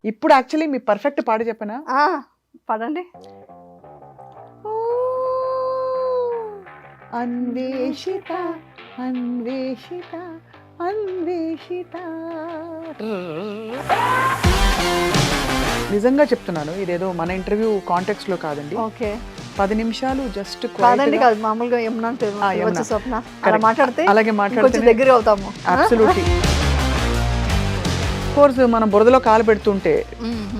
ఇప్పుడు యాక్చువల్లీ మీ పర్ఫెక్ట్ పాట చెప్పనా? పాడండి. ఓ అన్వేషిత అన్వేషిత అన్వేషిత. నిజంగా చెప్తున్నాను, ఇదేదో మన ఇంటర్వ్యూ కాంటెక్స్ట్ లో కాదండి. ఓకే, 10 నిమిషాలు జస్ట్ కాదండి, కాదు, మామూలుగా యమునా వచ్చే స్వప్న అలా మాట్లాడితే అలాగే కొంచెం మాట్లాడితే దగ్గర అవుతాము. అబ్సల్యూట్లీ. కోర్స్ మనం బురదలో కాలు పెడుతుంటే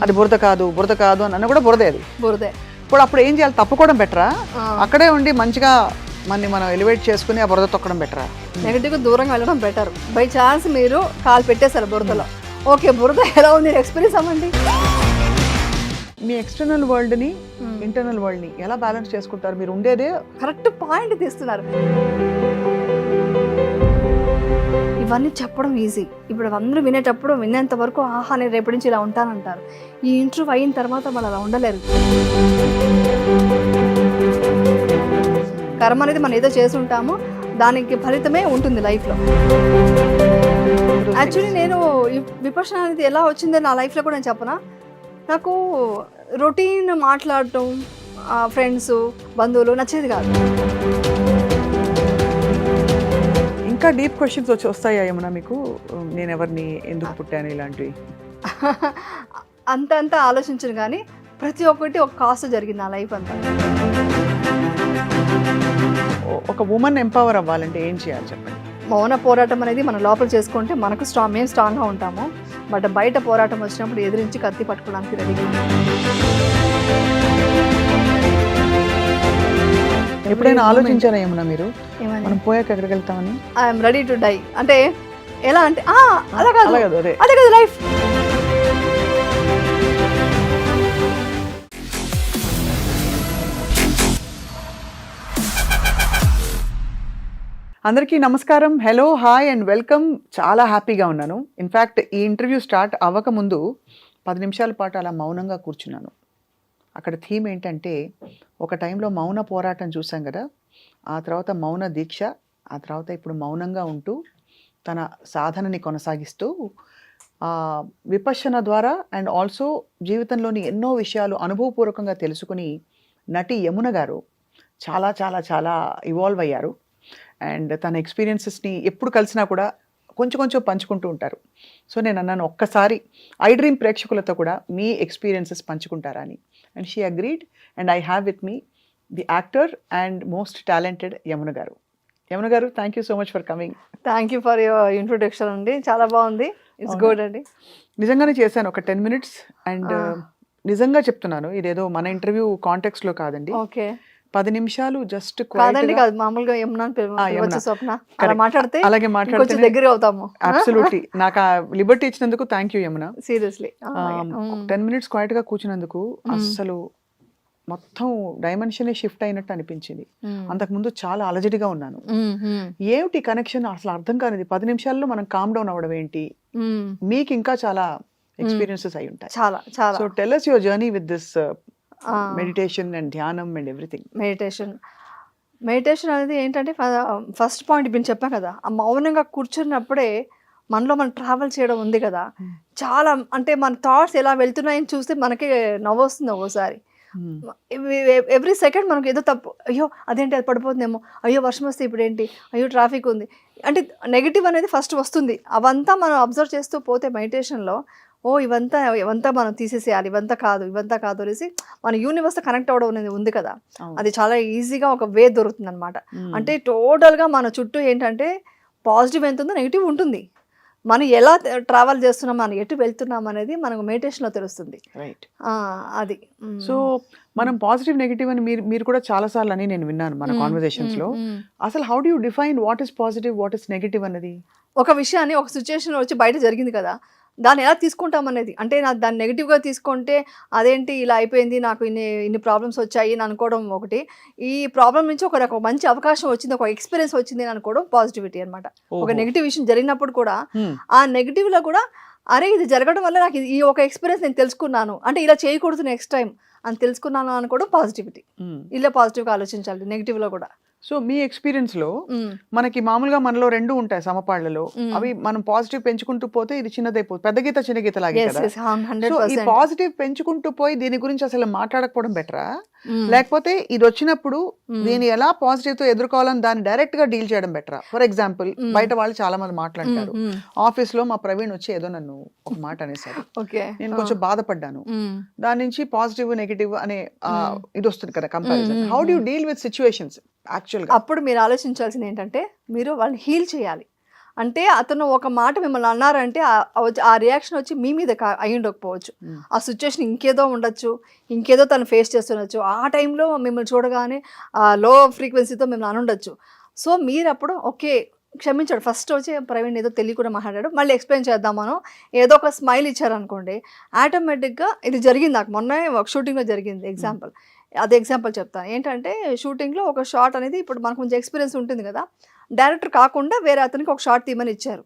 అది బురద కాదు బురద కాదు అని అన్న కూడా బురదే అది. బురదే. ఇప్పుడు అప్పుడు ఏం చేయాలి? తప్పుకోవడం బెటరా? అక్కడే ఉండి మంచిగా మనం ఎలివేట్ చేసుకుని ఆ బురద తొక్కడం బెటరా? నెగటివ్ గా దూరంగా వెళ్ళడం బెటర్. బై ఛాన్స్ మీరు కాలు పెట్టేశారు బురదలో, ఓకే, బురద ఎలా ఉంది ఎక్స్పీరియన్స్ అవ్వండి. మీ ఎక్స్టర్నల్ వరల్డ్ ని ఇంటర్నల్ వరల్డ్ ని ఎలా బ్యాలెన్స్ చేసుకుంటారు? మీరు ఉండేదే కరెక్ట్ పాయింట్ తీస్తున్నారు. ఇవన్నీ చెప్పడం ఈజీ, ఇప్పుడు అందరూ వినేటప్పుడు వినేంత వరకు ఆహా నేను రేపటి నుంచి ఇలా ఉంటానంటారు. ఈ ఇంటర్వ్యూ అయిన తర్వాత వాళ్ళు అలా ఉండలేరు. కర్మ అనేది మనం ఏదో చేసి ఉంటామో దానికి ఫలితమే ఉంటుంది లైఫ్లో. యాక్చువల్లీ నేను విపర్శన అనేది ఎలా వచ్చిందో నా లైఫ్లో కూడా నేను చెప్పనా, నాకు రొటీన్ మాట్లాడటం ఫ్రెండ్స్ బంధువులు నచ్చేది కాదు. ఇంకా డీప్ క్వశ్చన్స్ వస్తాయా ఏమన్నా మీకు? నేను ఎవరిని, ఎందుకు పుట్టాను, ఇలాంటివి అంత ఆలోచించను, కానీ ప్రతి ఒక్కటి ఒక కాస్ట్ జరిగింది నా లైఫ్ అంతా. ఒక ఉమెన్ ఎంపవర్ అవ్వాలంటే ఏం చేయాలి చెప్పండి? మౌన పోరాటం అనేది మన లోపల చేసుకుంటే మనకు మేము స్ట్రాంగ్గా ఉంటాము. బట్ బయట పోరాటం వచ్చినప్పుడు ఎదిరించి కత్తి పట్టుకోవడానికి రెడీగా ఉంటాము. ఎప్పుడైనా ఆలోచించారా ఏమన్నా మీరు మనం పోయాక ఎక్కడికి వెళ్తామని? ఐఎమ్ రెడీ టు డై అంటే ఎలా అంటే అలా కాదు, అదే అదే కదా లైఫ్. అందరికీ నమస్కారం, హలో, హాయ్ అండ్ వెల్కమ్. చాలా హ్యాపీగా ఉన్నాను. ఇన్ఫ్యాక్ట్ ఈ ఇంటర్వ్యూ స్టార్ట్ అవ్వకముందు 10 నిమిషాల పాటు అలా మౌనంగా కూర్చున్నాను. అక్కడ థీమ్ ఏంటంటే, ఒక టైంలో మౌన పోరాటం చూసాం కదా, ఆ తర్వాత మౌన దీక్ష, ఆ తర్వాత ఇప్పుడు మౌనంగా ఉంటూ తన సాధనని కొనసాగిస్తూ విపశ్యన ద్వారా అండ్ ఆల్సో జీవితంలోని ఎన్నో విషయాలు అనుభవపూర్వకంగా తెలుసుకుని నటి యమున గారు చాలా చాలా చాలా ఇవాల్వ్ అయ్యారు. అండ్ తన ఎక్స్పీరియన్సెస్ని ఎప్పుడు కలిసినా కూడా కొంచెం పంచుకుంటూ ఉంటారు. సో నేను అన్నాను, ఒక్కసారి ఐ డ్రీమ్ ప్రేక్షకులతో కూడా మీ ఎక్స్పీరియన్సెస్ పంచుకుంటారా అని. And she agreed. And I have with me the actor and most talented Yamuna గారు. యమున గారు, thank you so much for coming. Thank you for your introduction అండి, చాలా బాగుంది. ఇట్స్ గుడ్ అండి. నిజంగానే చేశాను ఒక 10 minutes. అండ్ నిజంగా చెప్తున్నాను, ఇదేదో మన ఇంటర్వ్యూ కాంటెక్స్ట్ లో కాదండి. ఓకే, 10 నిమిషాలు జస్ట్ కాదండి, కాదు, మామూలుగా యమునా వచ్చే స్వప్న అలా మాట్లాడితే అలాగే కొంచెం దగ్గర అవుతాము. అబ్సల్యూట్లీ. నాకు ఆ లిబర్టీ ఇచ్చినందుకు thank you Yamuna. Seriously 10 minutes quiet గా కూర్చున్నందుకు అస్సలు మొత్తం డైమెన్షనే షిఫ్ట్ అయినట్టు అనిపించింది. అంతకుముందు చాలా అలజడిగా ఉన్నాను. ఏమిటి కనెక్షన్ అసలు అర్థం కానిది. 10 నిమిషాల్లో మనం కామ్ డౌన్ అవ్వడం ఏంటి? మీకు ఇంకా చాలా ఎక్స్పీరియన్సెస్ అయి ఉంటాయి. చాలా చాలా. So tell us your journey with this meditation and ధ్యానం అండ్ ఎవ్రీథింగ్. మెడిటేషన్ అనేది ఏంటంటే, ఫస్ట్ పాయింట్ ఇప్పుడు చెప్పాను కదా, ఆ మౌనంగా కూర్చున్నప్పుడే మనలో మనం ట్రావెల్ చేయడం ఉంది కదా. చాలా అంటే మన థాట్స్ ఎలా వెళ్తున్నాయని చూస్తే మనకి నవ్వు వస్తుంది ఒక్కోసారి. ఎవ్రీ సెకండ్ మనకు ఏదో తప్పు, అయ్యో అదేంటి అది పడిపోతుందేమో, అయ్యో వర్షం వస్తే ఇప్పుడు ఏంటి, అయ్యో ట్రాఫిక్ ఉంది అంటే నెగిటివ్ అనేది ఫస్ట్ వస్తుంది. అవంతా మనం అబ్జర్వ్ చేస్తూ పోతే మెడిటేషన్లో ఇవంతా మనం తీసేసేయాలి, ఇవంతా కాదు అనేసి మన యూనివర్స్తో కనెక్ట్ అవ్వడం అనేది ఉంది కదా. అది చాలా ఈజీగా ఒక వే దొరుకుతుంది అనమాట. అంటే టోటల్గా మన చుట్టూ ఏంటంటే పాజిటివ్ ఎంత ఉందో నెగిటివ్ ఉంటుంది. మనం ఎలా ట్రావెల్ చేస్తున్నాం, మనం ఎటు వెళ్తున్నాం అనేది మనకు మెడిటేషన్లో తెలుస్తుంది. రైట్. అది. సో మనం పాజిటివ్ నెగిటివ్ అని మీరు కూడా చాలా సార్లు అని నేను విన్నాను మన కాన్వర్సేషన్స్ లో. అసలు how do you define what is positive, what is negative అన్నది? ఒక విషయాన్ని ఒక సిచ్యుయేషన్ వచ్చి బయట జరిగింది కదా, దాన్ని ఎలా తీసుకుంటాం అనేది. అంటే నాకు దాన్ని నెగిటివ్గా తీసుకుంటే అదేంటి ఇలా అయిపోయింది, నాకు ఇన్ని ప్రాబ్లమ్స్ వచ్చాయి అని అనుకోవడం ఒకటి. ఈ ప్రాబ్లం నుంచి ఒక మంచి అవకాశం వచ్చింది, ఒక ఎక్స్పీరియన్స్ వచ్చింది అని అనుకోవడం పాజిటివిటీ అనమాట. ఒక నెగిటివ్ విషయం జరిగినప్పుడు కూడా ఆ నెగిటివ్లో కూడా అరే ఇది జరగడం వల్ల నాకు ఈ ఒక ఎక్స్పీరియన్స్ నేను తెలుసుకున్నాను, అంటే ఇలా చేయకూడదు నెక్స్ట్ టైం అని తెలుసుకున్నాను అనుకోవడం పాజిటివిటీ. ఇలా పాజిటివ్గా ఆలోచించాలి నెగిటివ్లో కూడా. సో మీ ఎక్స్పీరియన్స్ లో ఉమ్, మనకి మామూలుగా మనలో రెండు ఉంటాయి సమపాళ్లలో, ఉమ్. అవి మనం పాజిటివ్ పెంచుకుంటూ పోతే ఇది చిన్నదైపోతుంది, పెద్ద గీత చిన్న గీత లాగే Yes, కదా. yes, సో ఈ 100%. పాజిటివ్ పెంచుకుంటూ పోయి దీని గురించి అసలు మాట్లాడకపోవడం బెటరా, లేకపోతే ఇది వచ్చినప్పుడు దీన్ని ఎలా పాజిటివ్ తో ఎదుర్కోవాలని దాన్ని డైరెక్ట్ గా డీల్ చేయడం బెటరా? ఫర్ ఎగ్జాంపుల్, బయట వాళ్ళు చాలా మంది మాట్లాడతారు, ఆఫీస్ లో మా ప్రవీణ్ వచ్చి ఏదో నన్ను ఒక మాట అనేసారు, ఓకే. నేను కొంచెం బాధపడ్డాను, దాని నుంచి పాజిటివ్ నెగిటివ్ అనే ఇది వస్తుంది కదా comparison. How do you deal with situations actual గా? అప్పుడు మీరు ఆలోచించాల్సింది ఏంటంటే మీరు వాళ్ళని హీల్ చేయాలి. అంటే అతను ఒక మాట మిమ్మల్ని అన్నారంటే ఆ రియాక్షన్ వచ్చి మీ మీద అయి ఉండకపోవచ్చు, ఆ సిచ్యువేషన్ ఇంకేదో ఉండొచ్చు, ఇంకేదో తను ఫేస్ చేస్తుండొచ్చు, ఆ టైంలో మిమ్మల్ని చూడగానే లో ఫ్రీక్వెన్సీతో మిమ్మల్ని అనుండొచ్చు. సో మీరు అప్పుడు ఓకే క్షమించాడు, ఫస్ట్ వచ్చి ప్రవీణ్ ఏదో తెలియకుండా మాట్లాడాడు, మళ్ళీ ఎక్స్ప్లెయిన్ చేద్దామనో ఏదో ఒక స్మైల్ ఇచ్చారనుకోండి, ఆటోమేటిక్గా ఇది జరిగింది. నాకు మొన్న ఒక షూటింగ్లో జరిగింది ఎగ్జాంపుల్, అదే ఎగ్జాంపుల్ చెప్తాను. ఏంటంటే షూటింగ్లో ఒక షాట్ అనేది ఇప్పుడు మనకు కొంచెం ఎక్స్పీరియన్స్ ఉంటుంది కదా, డైరెక్టర్ కాకుండా వేరే అతనికి ఒక షాట్ తీయమని ఇచ్చారు,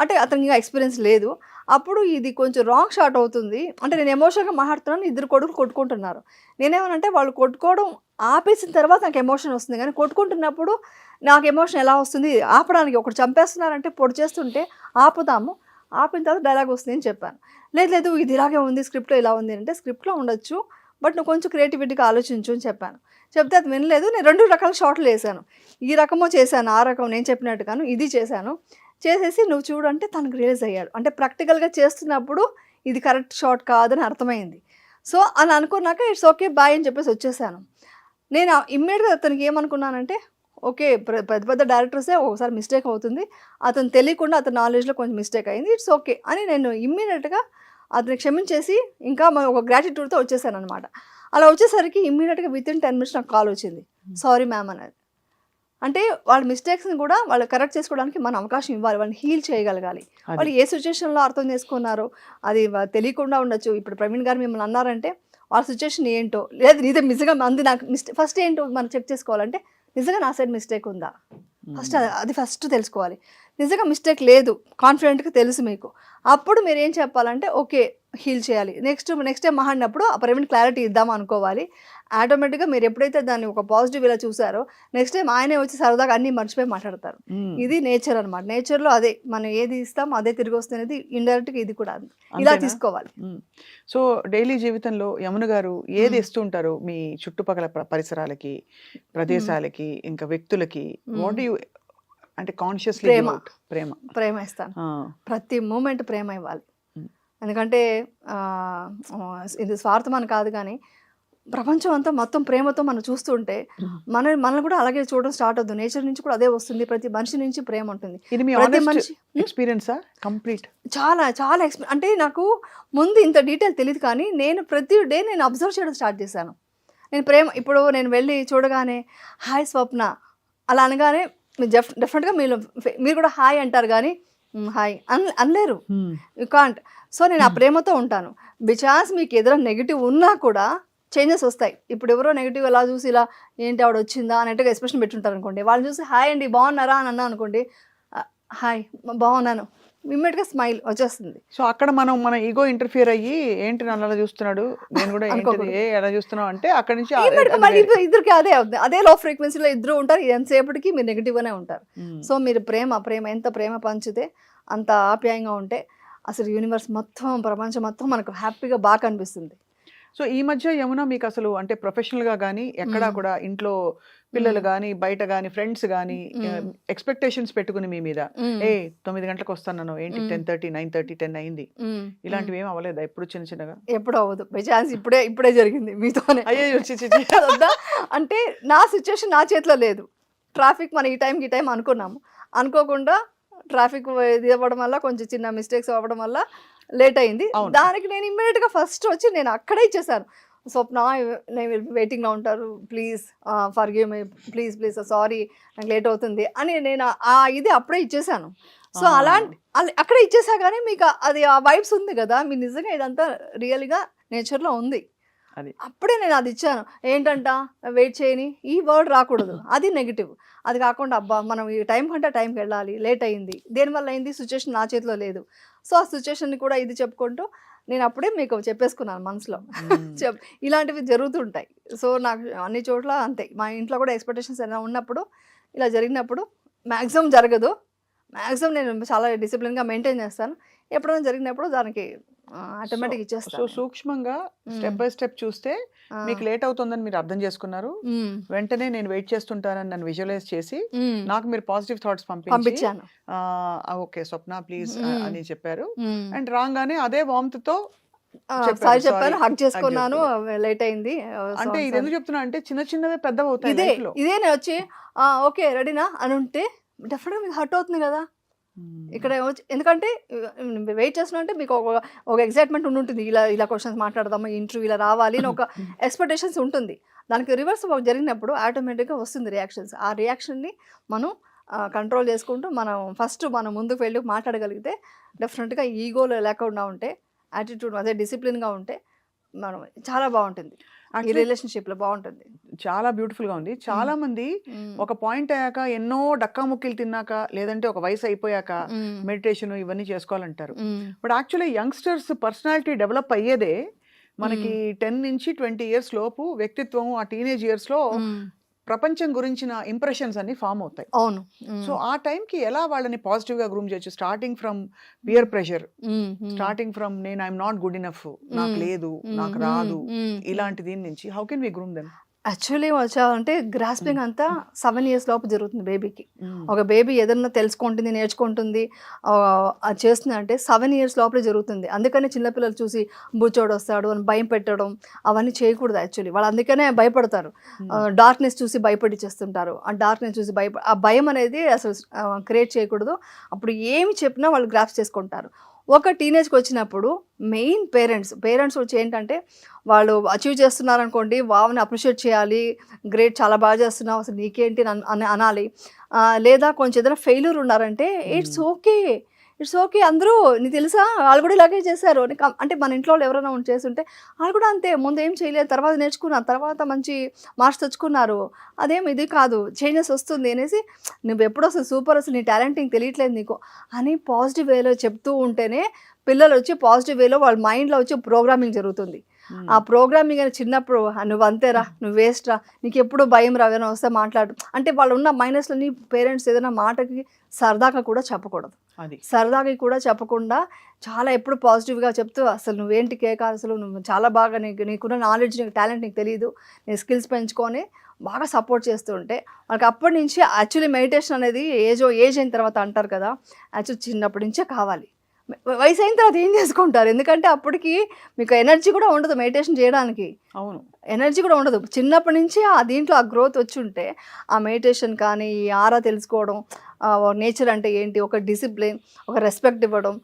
అంటే అతనికి ఎక్స్పీరియన్స్ లేదు. అప్పుడు ఇది కొంచెం రాంగ్ షాట్ అవుతుంది, అంటే నేను ఎమోషన్గా మాట్లాడుతున్నాను, ఇద్దరు కొడుకులు కొట్టుకుంటున్నారు. నేనేమనంటే వాళ్ళు కొట్టుకోవడం ఆపేసిన తర్వాత నాకు ఎమోషన్ వస్తుంది, కానీ కొట్టుకుంటున్నప్పుడు నాకు ఎమోషన్ ఎలా వస్తుంది, ఆపడానికి ఒకటి చంపేస్తున్నారంటే పొడి చేస్తుంటే ఆపుదాము, ఆపిన తర్వాత డైలాగ్ వస్తుంది అని చెప్పాను. లేదు లేదు ఇది ఇలాగే ఉంది, స్క్రిప్ట్లో ఇలా ఉంది అంటే, స్క్రిప్ట్లో ఉండొచ్చు బట్ నువ్వు కొంచెం క్రియేటివిటీగా ఆలోచించు అని చెప్పాను. చెప్తే అది వినలేదు. నేను 2 రకాల షాట్లు వేసాను, ఈ రకమో చేశాను, ఆ రకం నేను చెప్పినట్టుగాను ఇది చేశాను. చేసేసి నువ్వు చూడు అంటే తనకు రియలైజ్ అయ్యాడు, అంటే ప్రాక్టికల్గా చేస్తున్నప్పుడు ఇది కరెక్ట్ షాట్ కాదని అర్థమైంది. సో అని అనుకున్నాక ఇట్స్ ఓకే బాయ్ అని చెప్పేసి వచ్చేసాను. నేను ఇమ్మీడియట్గా అతనికి ఏమనుకున్నానంటే ఓకే పెద్ద పెద్ద డైరెక్టర్సే ఒకసారి మిస్టేక్ అవుతుంది, అతను తెలియకుండా అతని నాలెడ్జ్లో కొంచెం మిస్టేక్ అయింది, ఇట్స్ ఓకే అని నేను ఇమ్మీడియట్గా అతన్ని క్షమించేసి ఇంకా ఒక గ్రాటిట్యూడ్తో వచ్చేసాను అనమాట. అలా వచ్చేసరికి ఇమ్మీడియట్గా వితిన్ 10 minutes నాకు కాల్ వచ్చింది, సారీ మ్యామ్ అనేది. అంటే వాళ్ళ మిస్టేక్స్ని కూడా వాళ్ళు కరెక్ట్ చేసుకోవడానికి మనం అవకాశం ఇవ్వాలి, వాళ్ళని హీల్ చేయగలగాలి. వాళ్ళు ఏ సిచ్యువేషన్లో అర్థం చేసుకున్నారో అది తెలియకుండా ఉండొచ్చు. ఇప్పుడు ప్రవీణ్ గారు మిమ్మల్ని అన్నారంటే వాళ్ళ సిచ్యువేషన్ ఏంటో, లేదు నిజం నిజంగా మంది నాకు మిస్టేక్ ఫస్ట్ ఏంటో మనం చెక్ చేసుకోవాలంటే నిజంగా నా సైడ్ మిస్టేక్ ఉందా, అది ఫస్ట్ తెలుసుకోవాలి. నిజంగా మిస్టేక్ లేదు కాన్ఫిడెంట్గా తెలుసు మీకు, అప్పుడు మీరు ఏం చెప్పాలంటే ఓకే హీల్ చేయాలి. నెక్స్ట్ టైం మాట్లాడినప్పుడు ఆ ప్రవీణ్ క్లారిటీ ఇద్దాం అనుకోవాలి. ఆటోమేటిక్గా మీరు ఎప్పుడైతే దాన్ని ఒక పాజిటివ్ ఇలా చూసారో నెక్స్ట్ టైం ఆయనే వచ్చి సరదాగా అన్నీ మర్చిపోయి మాట్లాడతారు. ఇది నేచర్ అనమాట. నేచర్లో అదే మనం ఏది ఇస్తాం అదే తిరిగి వస్తున్నది, ఇండైరెక్ట్గా ఇది కూడా ఇలా తీసుకోవాలి. సో డైలీ జీవితంలో యమున గారు ఏది ఇస్తుంటారు మీ చుట్టుపక్కల పరిసరాలకి, ప్రదేశాలకి, ఇంకా వ్యక్తులకి? వాట్ యు అంటే కాన్షియస్లీ ప్రేమ ఇస్తాను. ప్రతి మూమెంట్ ప్రేమ ఇవ్వాలి. ఎందుకంటే ఇది స్వార్థం అని కాదు, కానీ ప్రపంచం అంతా మొత్తం ప్రేమతో మనం చూస్తుంటే మనల్ని కూడా అలాగే చూడడం స్టార్ట్ అవుతుంది. నేచర్ నుంచి కూడా అదే వస్తుంది, ప్రతి మనిషి నుంచి ప్రేమ ఉంటుంది. ప్రతి మనిషి ఎక్స్పీరియన్సా కంప్లీట్ చాలా చాలా అంటే నాకు ముందు ఇంత డీటెయిల్ తెలియదు, కానీ నేను ప్రతి డే నేను అబ్జర్వ్ చేయడం స్టార్ట్ చేశాను. నేను ప్రేమ ఇప్పుడు నేను వెళ్ళి చూడగానే హాయ్ స్వప్న అలా అనగానే డెఫినెట్గా మీరు కూడా హాయ్ అంటారు, కానీ హాయ్ అనలేరు, యూ కాంట్. సో నేను ఆ ప్రేమతో ఉంటాను. బికాస్ మీకు ఎదురు నెగిటివ్ ఉన్నా కూడా చేంజెస్ వస్తాయి. ఇప్పుడు ఎవరో నెగిటివ్ ఎలా చూసి ఇలా ఏంటి ఆవిడ వచ్చిందా అన్నట్టుగా ఎక్స్ప్రెషన్ పెట్టుంటారు అనుకోండి, వాళ్ళు చూసి హాయ్ అండి బాగున్నారా అని అన్నా అనుకోండి, హాయ్ బాగున్నాను, ఇమ్మీడియట్గా స్మైల్ వచ్చేస్తుంది. సో అక్కడ మన ఈగో ఇంటర్ఫియర్ అయ్యి ఏంటి నన్ను అలా చూస్తున్నాడు, నేను కూడా ఎలా చూస్తున్నావు అంటే అక్కడి నుంచి మళ్ళీ ఇద్దరికి అదే అవుతుంది, అదే లో ఫ్రీక్వెన్సీలో ఇద్దరు ఉంటారు, ఎంతసేపటికి మీరు నెగిటివ్గానే ఉంటారు. సో మీరు ప్రేమ ఎంత ప్రేమ పంచితే అంత ఆప్యాయంగా ఉంటే అసలు యూనివర్స్ మొత్తం ప్రపంచం మొత్తం మనకు హ్యాపీగా బాగా కనిపిస్తుంది. సో ఈ మధ్య యమున మీకు అసలు అంటే ప్రొఫెషనల్గా కానీ ఎక్కడా కూడా ఇంట్లో పిల్లలు కానీ బయట కానీ ఫ్రెండ్స్ కానీ ఎక్స్పెక్టేషన్స్ పెట్టుకుని మీ మీద 9 గంటలకు వస్తాను ఏంటి 10:30 9:30 10 అయింది, ఇలాంటివి ఏం అవ్వలేదా ఎప్పుడు చిన్నగా? ఎప్పుడు అవ్వదు, బై ఛాన్స్ ఇప్పుడే జరిగింది మీతోనే. అయ్యో అంటే నా సిచ్యువేషన్ నా చేతిలో లేదు, ట్రాఫిక్ మన ఈ టైం అనుకున్నాము, అనుకోకుండా ట్రాఫిక్ ఇది అవ్వడం వల్ల కొంచెం చిన్న మిస్టేక్స్ అవ్వడం వల్ల లేట్ అయింది. దానికి నేను ఇమ్మీడియట్గా ఫస్ట్ వచ్చి నేను అక్కడే ఇచ్చేసాను, స్వప్న నేను వెయిటింగ్లో ఉంటారు, please forgive me, please sorry నాకు లేట్ అవుతుంది అని నేను ఇది అప్పుడే ఇచ్చేసాను. సో అక్కడే ఇచ్చేసా, కానీ మీకు అది ఆ వైబ్స్ ఉంది కదా, మీ నిజంగా ఇదంతా రియల్గా నేచర్లో ఉంది, అప్పుడే నేను అది ఇచ్చాను. ఏంటంట వెయిట్ చేయని ఈ వర్డ్ రాకూడదు, అది నెగిటివ్. అది కాకుండా అబ్బా మనం ఈ టైం కంటే టైంకి వెళ్ళాలి, లేట్ అయింది, దేనివల్ల అయింది, సిచ్యువేషన్ నా చేతిలో లేదు. సో ఆ సిచ్యువేషన్ని కూడా ఇది చెప్పుకుంటూ నేను అప్పుడే మీకు చెప్పేసుకున్నాను మనసులో. ఇలాంటివి జరుగుతుంటాయి. సో నాకు అన్ని చోట్ల అంతే. మా ఇంట్లో కూడా ఎక్స్పెక్టేషన్స్ ఏమైనా ఉన్నప్పుడు ఇలా జరిగినప్పుడు మ్యాక్సిమం జరగదు. మ్యాక్సిమం నేను చాలా డిసిప్లిన్గా మెయింటైన్ చేస్తాను. ఎప్పుడైనా జరిగినప్పుడు దానికి ఆటోమేటిక్ సో ఇచ్చేస్తాను. సూక్ష్మంగా స్టెప్ బై స్టెప్ చూస్తే మీకు లేట్ అవుతుందని మీరు అర్థం చేసుకున్నారు. వెంటనే నేను వెయిట్ చేస్తుంటానని నన్ను విజువలైజ్ చేసి నాకు మీరు పాజిటివ్ థాట్స్ పంపించాను. ఓకే స్వప్న ప్లీజ్ అని చెప్పారు. అండ్ రాగానే అదే వామ్త్ తో సారీ చెప్పాను, హక్ చేసుకున్నాను, లేట్ అయింది. అంటే ఇది ఎందుకు చెప్తున్నా అంటే చిన్న చిన్నవే పెద్దవి అవుతాయి ఇదే life లో. ఇదే నేను వచ్చి ఓకే రెడీనా అని ఉంటే డెఫినెట్గా మీకు హర్ట్ అవుతుంది కదా. ఇక్కడ ఎందుకంటే వెయిట్ చేస్తున్నా అంటే మీకు ఒక ఎగ్జైట్మెంట్ ఉంటుంది, ఇలా ఇలా క్వశ్చన్స్ మాట్లాడదాము, ఇంటర్వ్యూ ఇలా రావాలి అని ఒక ఎక్స్పెక్టేషన్స్ ఉంటుంది. దానికి రివర్స్ జరిగినప్పుడు ఆటోమేటిక్గా వస్తుంది రియాక్షన్స్. ఆ రియాక్షన్ని మనం కంట్రోల్ చేసుకుంటూ మనం ముందుకు వెళ్ళి మాట్లాడగలిగితే డెఫినెట్గా ఈగోలో లేకుండా ఉంటే, యాటిట్యూడ్ అదే డిసిప్లిన్గా ఉంటే మనం చాలా బాగుంటుంది. ఈ రిలేషన్షిప్లో బాగుంటుంది. చాలా బ్యూటిఫుల్ గా ఉంది. చాలా మంది ఒక పాయింట్ అయ్యాక ఎన్నో డక్కా ముక్కీలు తిన్నాక లేదంటే ఒక వయసు అయిపోయాక మెడిటేషన్ ఇవన్నీ చేసుకోవాలంటారు. But actually youngsters personality develop అయ్యేదే మనకి 10 నుంచి 20 ఇయర్స్ లోపు వ్యక్తిత్వం ఆ టీనేజ్ ఇయర్స్ లో ప్రపంచం గురించిన ఇంప్రెషన్స్ అన్ని ఫామ్ అవుతాయి. అవును. సో ఆ టైంకి ఎలా వాళ్ళని పాజిటివ్ గా గ్రూమ్ చేయొచ్చు? Starting from peer pressure, starting from నేను ఐఎమ్ నాట్ గుడ్ ఇనఫ్, నాకు లేదు, నాకు రాదు, ఇలాంటి దీని నుంచి how can we groom them? Actually వచ్చాలంటే గ్రాస్పింగ్ అంతా 7 years లోపు జరుగుతుంది బేబీకి. ఒక బేబీ ఏదన్నా తెలుసుకుంటుంది, నేర్చుకుంటుంది, అది చేస్తుంది అంటే 7 years లోపలే జరుగుతుంది. అందుకనే చిన్నపిల్లలు చూసి బుచ్చోడు వస్తాడు అని భయం పెట్టడం అవన్నీ చేయకూడదు. యాక్చువల్లీ వాళ్ళు అందుకనే భయపడతారు. డార్క్నెస్ చూసి భయపడిచ్చేస్తుంటారు. ఆ డార్క్నెస్ చూసి ఆ భయం అనేది అసలు క్రియేట్ చేయకూడదు. అప్పుడు ఏమి చెప్పినా వాళ్ళు గ్రాస్ప్ చేసుకుంటారు. ఒక టీనేజ్కి వచ్చినప్పుడు మెయిన్ పేరెంట్స్ వచ్చి ఏంటంటే వాళ్ళు అచీవ్ చేస్తున్నారనుకోండి, వావ్ని అప్రిషియేట్ చేయాలి, గ్రేట్ చాలా బాగా చేస్తున్నావు అసలు నీకేంటి అని అనాలి. లేదా కొంచెం ఏదైనా ఫెయిల్యూర్ ఉన్నారంటే ఇట్స్ ఓకే అందరూ నీకు తెలుసా వాళ్ళు కూడా ఇలాగే చేశారు అంటే మన ఇంట్లో వాళ్ళు ఎవరైనా చేస్తుంటే వాళ్ళు కూడా అంతే, ముందు ఏం చేయలేదు, తర్వాత నేర్చుకున్నారు, తర్వాత మంచి మార్క్స్ తెచ్చుకున్నారు, అదేం ఇది కాదు, చేంజెస్ వస్తుంది అనేసి నువ్వు ఎప్పుడు అసలు సూపర్, అసలు నీ టాలెంటింగ్ తెలియట్లేదు నీకు అని పాజిటివ్ వేలో చెప్తూ ఉంటేనే పిల్లలు వచ్చి పాజిటివ్ వేలో వాళ్ళ మైండ్లో వచ్చి ప్రోగ్రామింగ్ జరుగుతుంది. ఆ ప్రోగ్రామింగ్ అని చిన్నప్పుడు నువ్వు అంతేరా, నువ్వు వేస్ట్ రా, నీకు ఎప్పుడు భయం రా, ఏమైనా వస్తే మాట్లాడు అంటే వాళ్ళు ఉన్న మైనస్లని పేరెంట్స్ ఏదైనా మాటకి సరదాగా కూడా చెప్పకూడదు. సరదాగా కూడా చెప్పకుండా చాలా ఎప్పుడు పాజిటివ్గా చెప్తూ అసలు నువ్వేంటి కేక, అసలు నువ్వు చాలా బాగా నీకున్న నాలెడ్జ్, నీకు టాలెంట్ నీకు తెలియదు, నీ స్కిల్స్ పెంచుకొని బాగా సపోర్ట్ చేస్తూ ఉంటే వాళ్ళకి అప్పటి నుంచి యాక్చువల్లీ మెడిటేషన్ అనేది ఏజ్ అయిన తర్వాత అంటారు కదా, యాక్చువల్లీ చిన్నప్పటి నుంచే కావాలి. వయసు అయిన తర్వాత ఏం చేసుకుంటారు, ఎందుకంటే అప్పటికి మీకు ఎనర్జీ కూడా ఉండదు మెడిటేషన్ చేయడానికి. అవును, ఎనర్జీ కూడా ఉండదు. చిన్నప్పటి నుంచి దీంట్లో ఆ గ్రోత్ వచ్చి ఉంటే ఆ మెడిటేషన్ కానీ ఈ ఆరా తెలుసుకోవడం, నేచర్ అంటే ఏంటి, ఒక డిసిప్లిన్, ఒక రెస్పెక్ట్ ఇవ్వడం,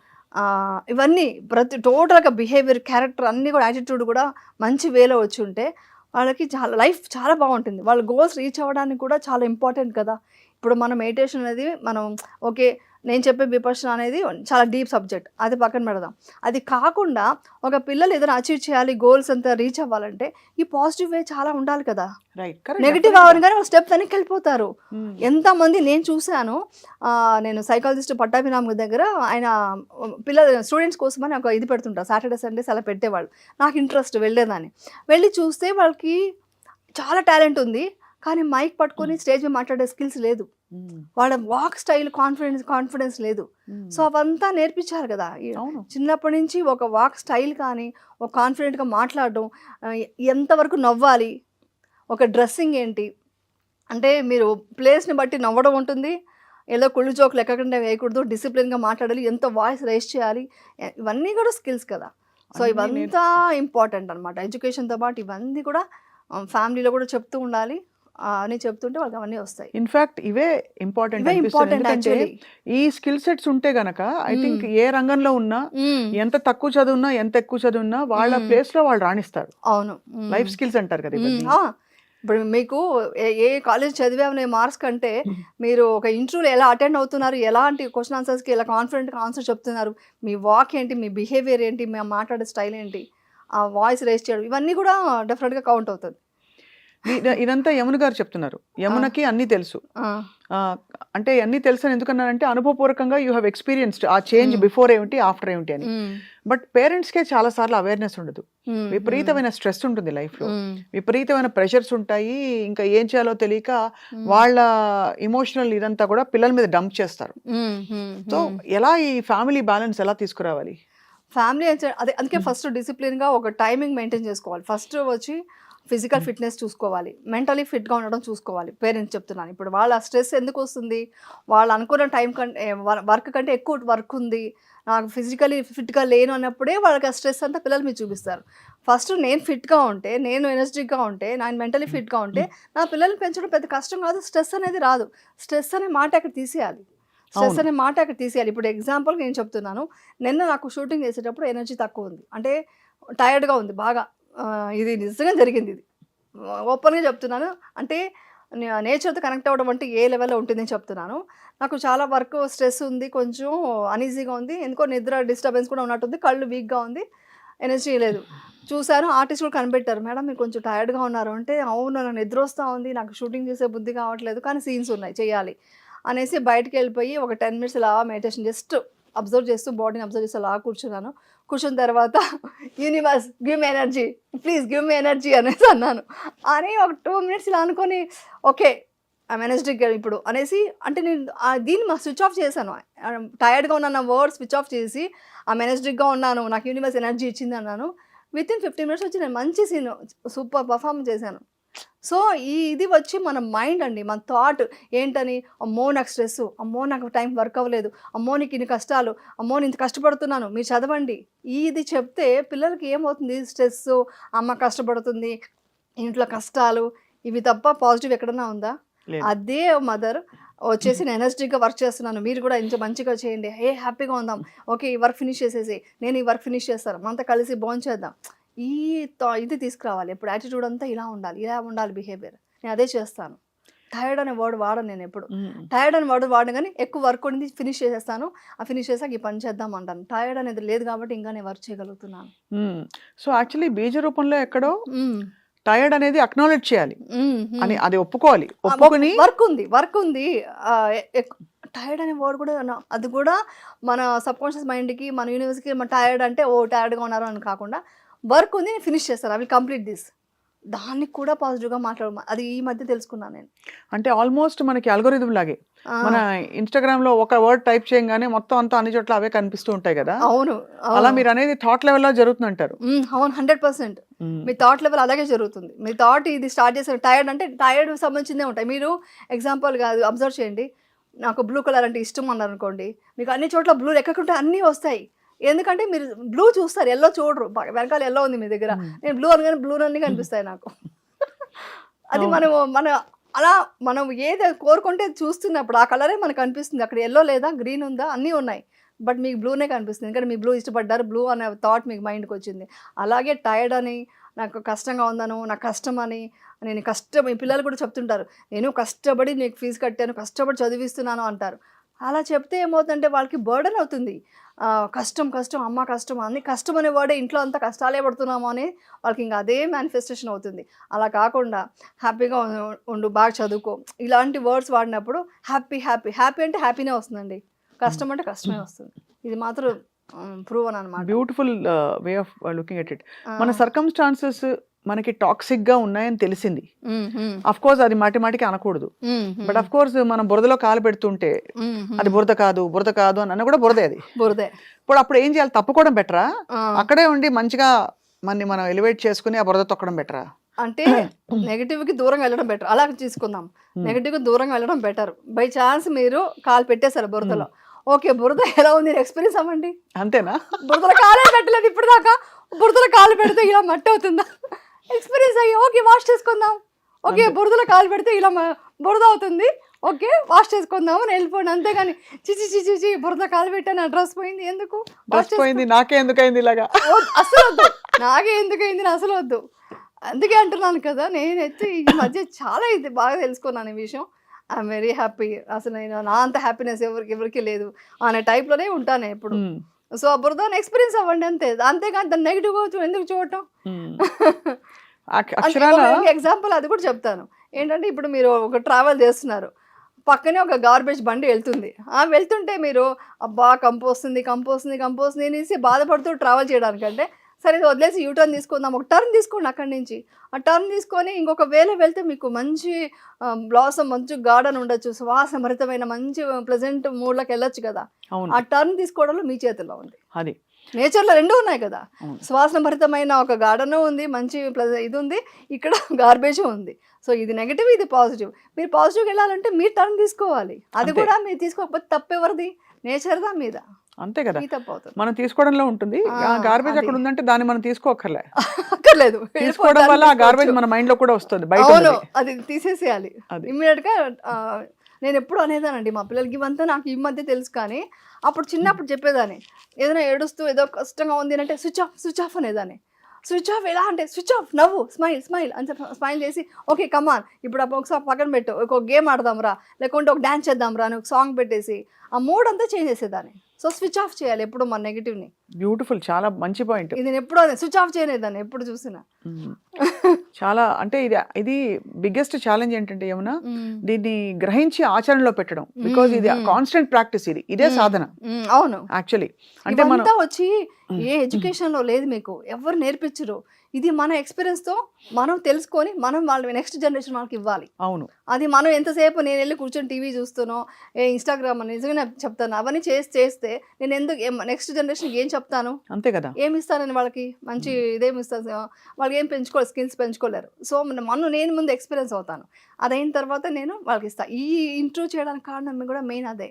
ఇవన్నీ ప్రతి టోటల్గా బిహేవియర్, క్యారెక్టర్ అన్నీ కూడా యాటిట్యూడ్ కూడా మంచి వేలో వచ్చి ఉంటే వాళ్ళకి లైఫ్ చాలా బాగుంటుంది. వాళ్ళ గోల్స్ రీచ్ అవ్వడానికి కూడా చాలా ఇంపార్టెంట్ కదా. ఇప్పుడు మన మెడిటేషన్ అనేది మనం ఓకే నేను చెప్పే విపర్శన అనేది చాలా డీప్ సబ్జెక్ట్, అది పక్కన పెడదాం. అది కాకుండా ఒక పిల్లలు ఏదైనా అచీవ్ చేయాలి, గోల్స్ అంతా రీచ్ అవ్వాలంటే ఈ పాజిటివ్ వే చాలా ఉండాలి కదా. నెగిటివ్ అవ్వగానే వాళ్ళు స్టెప్ వెనక్కి వెళ్ళిపోతారు. ఎంతమంది నేను చూశాను. నేను సైకాలజిస్ట్ పట్టాభిరామ్ దగ్గర ఆయన స్టూడెంట్స్ కోసం అని ఒక ఇది పెడుతుంటారు, సాటర్డే సండేస్ అలా పెట్టేవాళ్ళు. నాకు ఇంట్రెస్ట్ వెళ్ళేదాన్ని. వెళ్ళి చూస్తే వాళ్ళకి చాలా టాలెంట్ ఉంది, కానీ మైక్ పట్టుకొని స్టేజ్ మీద మాట్లాడే స్కిల్స్ లేదు, వాళ్ళ వాక్ స్టైల్ కాన్ఫిడెన్స్ లేదు. సో అవంతా నేర్పించారు కదా చిన్నప్పటి నుంచి. ఒక వాక్ స్టైల్ కానీ, ఒక కాన్ఫిడెంట్గా మాట్లాడడం, ఎంతవరకు నవ్వాలి, ఒక డ్రెస్సింగ్ ఏంటి అంటే మీరు ప్లేస్ని బట్టి నవ్వడం ఉంటుంది, ఏదో కుళ్ళు జోకులు ఎక్కకుండా వేయకూడదు, డిసిప్లిన్గా మాట్లాడాలి, ఎంత వాయిస్ రేస్ చేయాలి, ఇవన్నీ కూడా స్కిల్స్ కదా. సో ఇవంతా ఇంపార్టెంట్ అనమాట. ఎడ్యుకేషన్తో పాటు ఇవన్నీ కూడా ఫ్యామిలీలో కూడా చెప్తూ ఉండాలి అని చెప్తుంటే వాళ్ళకి అవన్నీ వస్తాయి. ఇన్ఫాక్ట్ ఇవే ఇంపార్టెంట్. ఈ స్కిల్ సెట్స్ ఉంటే గనక ఐ థింక్ ఏ రంగంలో ఉన్నా, ఎంత తక్కువ చదువున్నా ఎంత ఎక్కువ చదువున్నా వాళ్ళ ప్లేస్ లో వాళ్ళు రాణిస్తారు. అవును, లైఫ్ స్కిల్స్ అంటారు కదా. ఇప్పుడు మీకు ఏ కాలేజ్ చదివామనే మార్క్స్ కంటే మీరు ఒక ఇంటర్వ్యూలో ఎలా అటెండ్ అవుతున్నారు, ఎలాంటి క్వశ్చన్ ఆన్సర్స్కి ఎలా కాన్ఫిడెంట్గా ఆన్సర్ చెప్తున్నారు, మీ వాక్ ఏంటి, మీ బిహేవియర్ ఏంటి, మీ మాట్లాడే స్టైల్ ఏంటి, ఆ వాయిస్ రేస్ చేయడం, ఇవన్నీ కూడా డెఫినెట్గా కౌంట్ అవుతుంది. ఇదంతా యమున గారు చెప్తున్నారు. యమునకి అన్నీ తెలుసు. అంటే అన్నీ తెలుసు అని ఎందుకన్నానంటే అనుభవపూర్వకంగా యూ హ్యావ్ ఎక్స్పీరియన్స్డ్ ఆ చేంజ్ బిఫోర్ ఏమిటి ఆఫ్టర్ ఏమిటి అని. బట్ పేరెంట్స్కే చాలా సార్లు అవేర్నెస్ ఉండదు. విపరీతమైన స్ట్రెస్ ఉంటుంది లైఫ్లో, విపరీతమైన ప్రెషర్స్ ఉంటాయి. ఇంకా ఏం చేయాలో తెలియక వాళ్ళ ఇమోషనల్ ఇదంతా కూడా పిల్లల మీద డంప్ చేస్తారు. సో ఎలా ఈ ఫ్యామిలీ బ్యాలెన్స్ ఎలా తీసుకురావాలి? ఫ్యామిలీ అదే అందుకే ఫస్ట్ డిసిప్లిన్గా ఒక టైమింగ్ మెయింటైన్ చేసుకోవాలి. ఫస్ట్ వచ్చి ఫిజికల్ ఫిట్నెస్ చూసుకోవాలి, మెంటలీ ఫిట్గా ఉండడం చూసుకోవాలి. పేరెంట్స్ చెప్తున్నాను ఇప్పుడు వాళ్ళ స్ట్రెస్ ఎందుకు వస్తుంది, వాళ్ళు అనుకున్న టైం కంటే వర్క్ కంటే ఎక్కువ వర్క్ ఉంది, నాకు ఫిజికలీ ఫిట్గా లేను అన్నప్పుడే వాళ్ళకి ఆ స్ట్రెస్ అంతా పిల్లలు మీరు చూపిస్తారు. ఫస్ట్ నేను ఫిట్గా ఉంటే, నేను ఎనర్జెటిక్గా ఉంటే, నేను మెంటలీ ఫిట్గా ఉంటే నా పిల్లల్ని పెంచడం పెద్ద కష్టం కాదు. స్ట్రెస్ అనేది రాదు. స్ట్రెస్ అనే మాట అక్కడ తీసేయాలి. స్ట్రెస్ అనే మాట అక్కడ తీసేయాలి. ఇప్పుడు ఎగ్జాంపుల్ నేను చెప్తున్నాను, నిన్న నాకు షూటింగ్ చేసేటప్పుడు ఎనర్జీ తక్కువ ఉంది, అంటే టైర్డ్గా ఉంది బాగా. ఇది నిజంగా జరిగింది. ఇది ఓపెన్గా చెప్తున్నాను. అంటే నేచర్తో కనెక్ట్ అవ్వడం అంటే ఏ లెవెల్లో ఉంటుందని చెప్తున్నాను. నాకు చాలా వర్క్ స్ట్రెస్ ఉంది, కొంచెం అనీజీగా ఉంది, ఎందుకో నిద్ర డిస్టర్బెన్స్ కూడా ఉన్నట్టుంది, కళ్ళు వీక్గా ఉంది, ఎనర్జీ లేదు. చూశాను, ఆర్టిస్ట్ కూడా కనిపెట్టారు, మేడం మీరు కొంచెం టైర్డ్గా ఉన్నారు అంటే, అవును నాకు నిద్ర వస్తూ ఉంది, నాకు షూటింగ్ చేసే బుద్ధి కావట్లేదు, కానీ సీన్స్ ఉన్నాయి చేయాలి అనేసి బయటకు వెళ్ళిపోయి ఒక 10 minutes ఇలా మెడిటేషన్ జస్ట్ అబ్జర్వ్ చేస్తూ బాడీని అబ్జర్వ్ చేస్తూ అలా కూర్చున్నాను. కూర్చున్న తర్వాత universe give me energy, please give me energy అనేసి అన్నాను. అని ఒక 2 minutes ఇలా అనుకొని ఓకే ఐఎమ్ ఎనర్జెటిక్ ఇప్పుడు అనేసి, అంటే నేను దీన్ని స్విచ్ ఆఫ్ చేశాను. టైర్డ్గా ఉన్న వర్డ్ స్విచ్ ఆఫ్ చేసి ఐఎమ్ ఎనర్జెటిక్గా ఉన్నాను, నాకు యూనివర్స్ ఎనర్జీ ఇచ్చింది అన్నాను. విత్ ఇన్ 15 minutes వచ్చి నేను మంచి సీన్ సూపర్ పర్ఫార్మ్ చేశాను. సో ఇది వచ్చి మన మైండ్ అండి, మన థాట్ ఏంటని, అమ్మో నాకు స్ట్రెస్, అమ్మో నాకు టైం వర్క్ అవ్వలేదు, అమ్మో నీకు ఇన్ని కష్టాలు, అమ్మో నేను ఇంత కష్టపడుతున్నాను, మీరు చదవండి. ఇది చెప్తే పిల్లలకి ఏమవుతుంది, స్ట్రెస్, అమ్మ కష్టపడుతుంది, ఇంట్లో కష్టాలు, ఇవి తప్ప పాజిటివ్ ఎక్కడన్నా ఉందా? అదే మదర్ వచ్చేసి నేను ఎనర్జెటిక్గా వర్క్ చేస్తున్నాను, మీరు కూడా ఇంత మంచిగా చేయండి, హ్యాపీగా ఉందాం, ఓకే ఈ వర్క్ ఫినిష్ చేసేసి నేను ఈ వర్క్ ఫినిష్ చేస్తాను, మనతో కలిసి భోంచేద్దాం. ఇది తీసుకురావాలి. ఎప్పుడు యాటిట్యూడ్ అంతా ఇలా ఉండాలి బిహేవియర్. నేను అదే చేస్తాను. టైర్డ్ అనే వర్డ్ వాడను నేను ఎప్పుడు. టైర్డ్ అనే వర్డ్ వాడను, కానీ ఎక్కువ వర్క్ ఉండి ఫినిష్ చేసేస్తాను. ఆ ఫినిష్ చేసాక ఈ పని చేద్దాం అంటాను. టైర్డ్ అనేది లేదు కాబట్టి ఇంకా నేను వర్క్ చేయగలుగుతున్నాను. సో యాక్చువల్లీ బీజ రూపంలో ఎక్కడో టైర్డ్ అనేది అక్నాలెడ్జ్ చేయాలి అని, అది ఒప్పుకోవాలి. ఒప్పుకొని వర్క్ ఉంది టైర్డ్ అనే వర్డ్ కూడా అది కూడా మన సబ్కాన్షియస్ మైండ్కి, మన యూనివర్స్కి, మన టైర్డ్ అంటే ఓ టైర్డ్గా ఉన్నారు అని కాకుండా, వర్క్ ఉంది నేను ఫినిష్ చేస్తాను, ఐ విల్ కంప్లీట్ దిస్, దానికి కూడా పాజిటివ్గా మాట్లాడడం. అది ఈ మధ్య తెలుసుకున్నాను నేను. అంటే ఆల్మోస్ట్ మనకి అల్గోరిథం లాగే, మన ఇన్స్టాగ్రామ్ లో ఒక వర్డ్ టైప్ చేయగానే మొత్తం అంతా అన్ని చోట్ల అవే కనిపిస్తూ ఉంటాయి కదా. అవును, అలా మీరు అనేది థాట్ లెవెల్లో జరుగుతుంది అంటారు. అవును, 100%. మీ థాట్ లెవెల్ అలాగే జరుగుతుంది. మీ థాట్ ఇది స్టార్ట్ చేసిన టైర్డ్ అంటే టైర్డ్ సంబంధించిందే ఉంటాయి. మీరు ఎగ్జాంపుల్ కాదు అబ్జర్వ్ చేయండి, నాకు బ్లూ కలర్ అంటే ఇష్టం అన్నారు అనుకోండి, మీకు అన్ని చోట్ల బ్లూ ఎక్కకుంటే అన్నీ వస్తాయి. ఎందుకంటే మీరు బ్లూ చూస్తారు, ఎల్లో చూడరు. వెనకాల ఎల్లో ఉంది మీ దగ్గర, నేను బ్లూ అనగానే బ్లూ అన్నీ కనిపిస్తాయి నాకు. అది మనం ఏది కోరుకుంటే చూస్తున్నప్పుడు ఆ కలరే మనకు కనిపిస్తుంది. అక్కడ ఎల్లో లేదా గ్రీన్ ఉందా, అన్నీ ఉన్నాయి, బట్ మీకు బ్లూనే కనిపిస్తుంది. ఎందుకంటే మీ బ్లూ ఇష్టపడ్డారు, బ్లూ అనే థాట్ మీకు మైండ్కి వచ్చింది. అలాగే టైర్డ్ అని, నాకు కష్టంగా ఉందను, నాకు కష్టం అని, నేను మీ పిల్లలు కూడా చెప్తుంటారు, నేను కష్టపడి నీకు ఫీజు కట్టాను, కష్టపడి చదివిస్తున్నాను అంటారు. అలా చెప్తే ఏమవుతుందంటే వాళ్ళకి బర్డెన్ అవుతుంది. కష్టం అమ్మ కష్టం, అన్ని కష్టం అనే వర్డే, ఇంట్లో అంతా కష్టాలే పడుతున్నాము అని వాళ్ళకి ఇంకా అదే మేనిఫెస్టేషన్ అవుతుంది. అలా కాకుండా హ్యాపీగా ఉండు, బాగా చదువుకో, ఇలాంటి వర్డ్స్ వాడినప్పుడు హ్యాపీ అంటే హ్యాపీనే వస్తుందండి, కష్టం అంటే కష్టమే వస్తుంది. ఇది మాత్రం ప్రూవ్ అని అనమాట. Beautiful way of looking at it. మన సర్కమ్స్టాన్సెస్ మనకి టాక్సిక్ గా ఉన్నాయని తెలిసింది, అఫ్ కోర్స్ అది మాటికి అనకూడదు, బట్ అఫ్ కోర్స్ మనం బురదలో కాలు పెడుతుంటే అది బురద కాదు అని అన్న కూడా బురదే, అది బురదే. అప్పుడు ఏం చేయాలి, తప్పుకోవడం బెటరా, అక్కడే ఉండి మంచిగా మనం ఎలివేట్ చేసుకుని ఆ బురద తొక్కడం బెటరా? అంటే నెగిటివ్ కి దూరంగా వెళ్ళడం బెటర్. అలా తీసుకుందాం, నెగిటివ్ కి దూరంగా వెళ్ళడం బెటర్. బై ఛాన్స్ మీరు కాలు పెట్టేశారు బురదలో, ఓకే బురద ఎలా ఉంది ఎక్స్పీరియన్స్ అవ్వండి, అంతేనా? బురదలో కాలే పెట్టలేదు ఇప్పుడు దాకా, బురదలో కాలు పెడితే ఇలా మట్టి అవుతుందా, ఎక్స్పీరియన్స్ అయ్యి ఓకే వాష్ చేసుకుందాం, ఓకే బురదలో కాలు పెడితే ఇలా బురద అవుతుంది, ఓకే వాష్ చేసుకుందాం అని వెళ్ళిపోండి. అంతేగాని చిచి బురద కాలు పెట్టాను, డ్రెస్ పోయింది, ఎందుకు పోయింది, నాకే ఎందుకైంది ఇలాగా, అసలు వద్దు, నాకే ఎందుకైంది అసలు వద్దు. అందుకే అంటున్నాను కదా, నేనైతే ఈ మధ్య చాలా ఇది బాగా తెలుసుకున్నాను ఈ విషయం. I'm very happy. అసలు నేను నా అంత హ్యాపీనెస్ ఎవరికి లేదు అనే టైప్లోనే ఉంటాను ఎప్పుడు. సో ఆ బురదను ఎక్స్పీరియన్స్ అవ్వండి అంతే, అంతేగాని దాన్ని నెగిటివ్గా ఎందుకు చూడటం. అక్షరాల ఎగ్జాంపుల్ అది కూడా చెప్తాను. ఏంటంటే ఇప్పుడు మీరు ఒక ట్రావెల్ చేస్తున్నారు, పక్కనే ఒక గార్బేజ్ బండి వెళ్తుంది. వెళ్తుంటే మీరు అబ్బా కంపు వస్తుంది అనేసి బాధపడుతూ ట్రావెల్ చేయడానికంటే సరే ఇది వదిలేసి యూటర్న్ తీసుకుందాం, ఒక టర్న్ తీసుకోండి అక్కడి నుంచి. ఆ టర్న్ తీసుకొని ఇంకొక వేలో వెళ్తే మీకు మంచి బ్లాసమ్, మంచి గార్డెన్ ఉండొచ్చు, సువాసభరితమైన మంచి ప్లెజెంట్ మూడ్లోకి వెళ్ళొచ్చు కదా. అవును ఆ టర్న్ తీసుకోవడంలో మీ చేతుల్లో ఉంది. అది నేచర్లో రెండు ఉన్నాయి కదా, అవును. సువాసన భరితమైన ఒక గార్డెన్ ఉంది, మంచి ఇది ఉంది, ఇక్కడ గార్బేజ్ ఉంది. సో ఇది నెగిటివ్, ఇది పాజిటివ్. మీరు పాజిటివ్కి వెళ్ళాలంటే మీరు టర్న్ తీసుకోవాలి. అది అంతే. కూడా మీరు తీసుకోకపోతే తప్పెవరిది? నేచర్దా మీద. అంతే కదా, ఈ తప్పు అవుతుంది. మనం తీసుకోవడంలో ఉంటుంది. ఆ గార్బేజ్ అది. అక్కడ ఉందంటే దాన్ని మనం తీసుకోకర్లే, అక్కర్లేదు, తీసుకోవడం వల్ల ఆ గార్బేజ్ మన మైండ్ లో కూడా వస్తుంది, బయట అవును ఉన్నది. అది తీసేసేయాలి అది. ఇమ్మీడియట్ గా. నేను ఎప్పుడు అనేదానండి మా పిల్లలకి, ఇవంతా నాకు ఈ మధ్య తెలుసు, కానీ అప్పుడు చిన్నప్పుడు చెప్పేదాన్ని. ఏదైనా ఏడుస్తూ ఏదో కష్టంగా ఉంది అంటే స్విచ్ ఆఫ్ అనేదాన్ని. స్విచ్ ఆఫ్ ఎలా అంటే స్విచ్ ఆఫ్, నవ్వు, స్మైల్ అని చెప్పి స్మైల్ చేసి ఓకే కమాన్ ఇప్పుడు ఒకసారి పక్కన పెట్టు, ఒక గేమ్ ఆడదాం రా, లేకుంటే ఒక డాన్స్ చేద్దాం రా అని ఒక సాంగ్ పెట్టేసి ఆ మూడ్ అంతా చేంజ్ చేసేదాన్ని. సో స్విచ్ ఆఫ్ చేయాలి ఎప్పుడు మన నెగిటివ్ని. బ్యూటిఫుల్, చాలా మంచి పాయింట్. ఇది నేను ఎప్పుడు స్విచ్ ఆఫ్ చేయలేదాన్ని ఎప్పుడు చూసినా. చాలా అంటే ఇది బిగ్గెస్ట్ ఛాలెంజ్ ఏంటంటే ఏమన్నా దీన్ని గ్రహించి ఆచరణలో పెట్టడం. బికాజ్ ఇది కాన్స్టెంట్ ప్రాక్టీస్, ఇదే సాధన అవును. యాక్చువల్లీ. అంటే మనం ఇవంతా వచ్చి ఏ ఎడ్యుకేషన్ లో లేదు, మీకు ఎవరు నేర్పించరు. ఇది మన ఎక్స్పీరియన్స్ తో మనం తెలుసుకొని మనం వాళ్ళ నెక్స్ట్ జనరేషన్ వాళ్ళకి ఇవ్వాలి. అవును అది మనం ఎంతసేపు నేను వెళ్ళి కూర్చొని టీవీ చూస్తానో, ఇన్స్టాగ్రామ్ అని నిజంగా చెప్తాను, అవన్నీ చేస్తే నేను ఎందుకు నెక్స్ట్ జనరేషన్కి ఏం చెప్తాను? అంతే కదా. ఏమి ఇస్తానని వాళ్ళకి మంచి ఇదేమి ఇస్తాను? వాళ్ళకి ఏం పెంచుకోవాలి, స్కిల్స్ పెంచుకోలేరు. సో నేను ముందు ఎక్స్పీరియన్స్ అవుతాను, అదైన తర్వాత నేను వాళ్ళకి ఇస్తాను. ఈ ఇంట్రూవ్ చేయడానికి కారణం కూడా మెయిన్ అదే.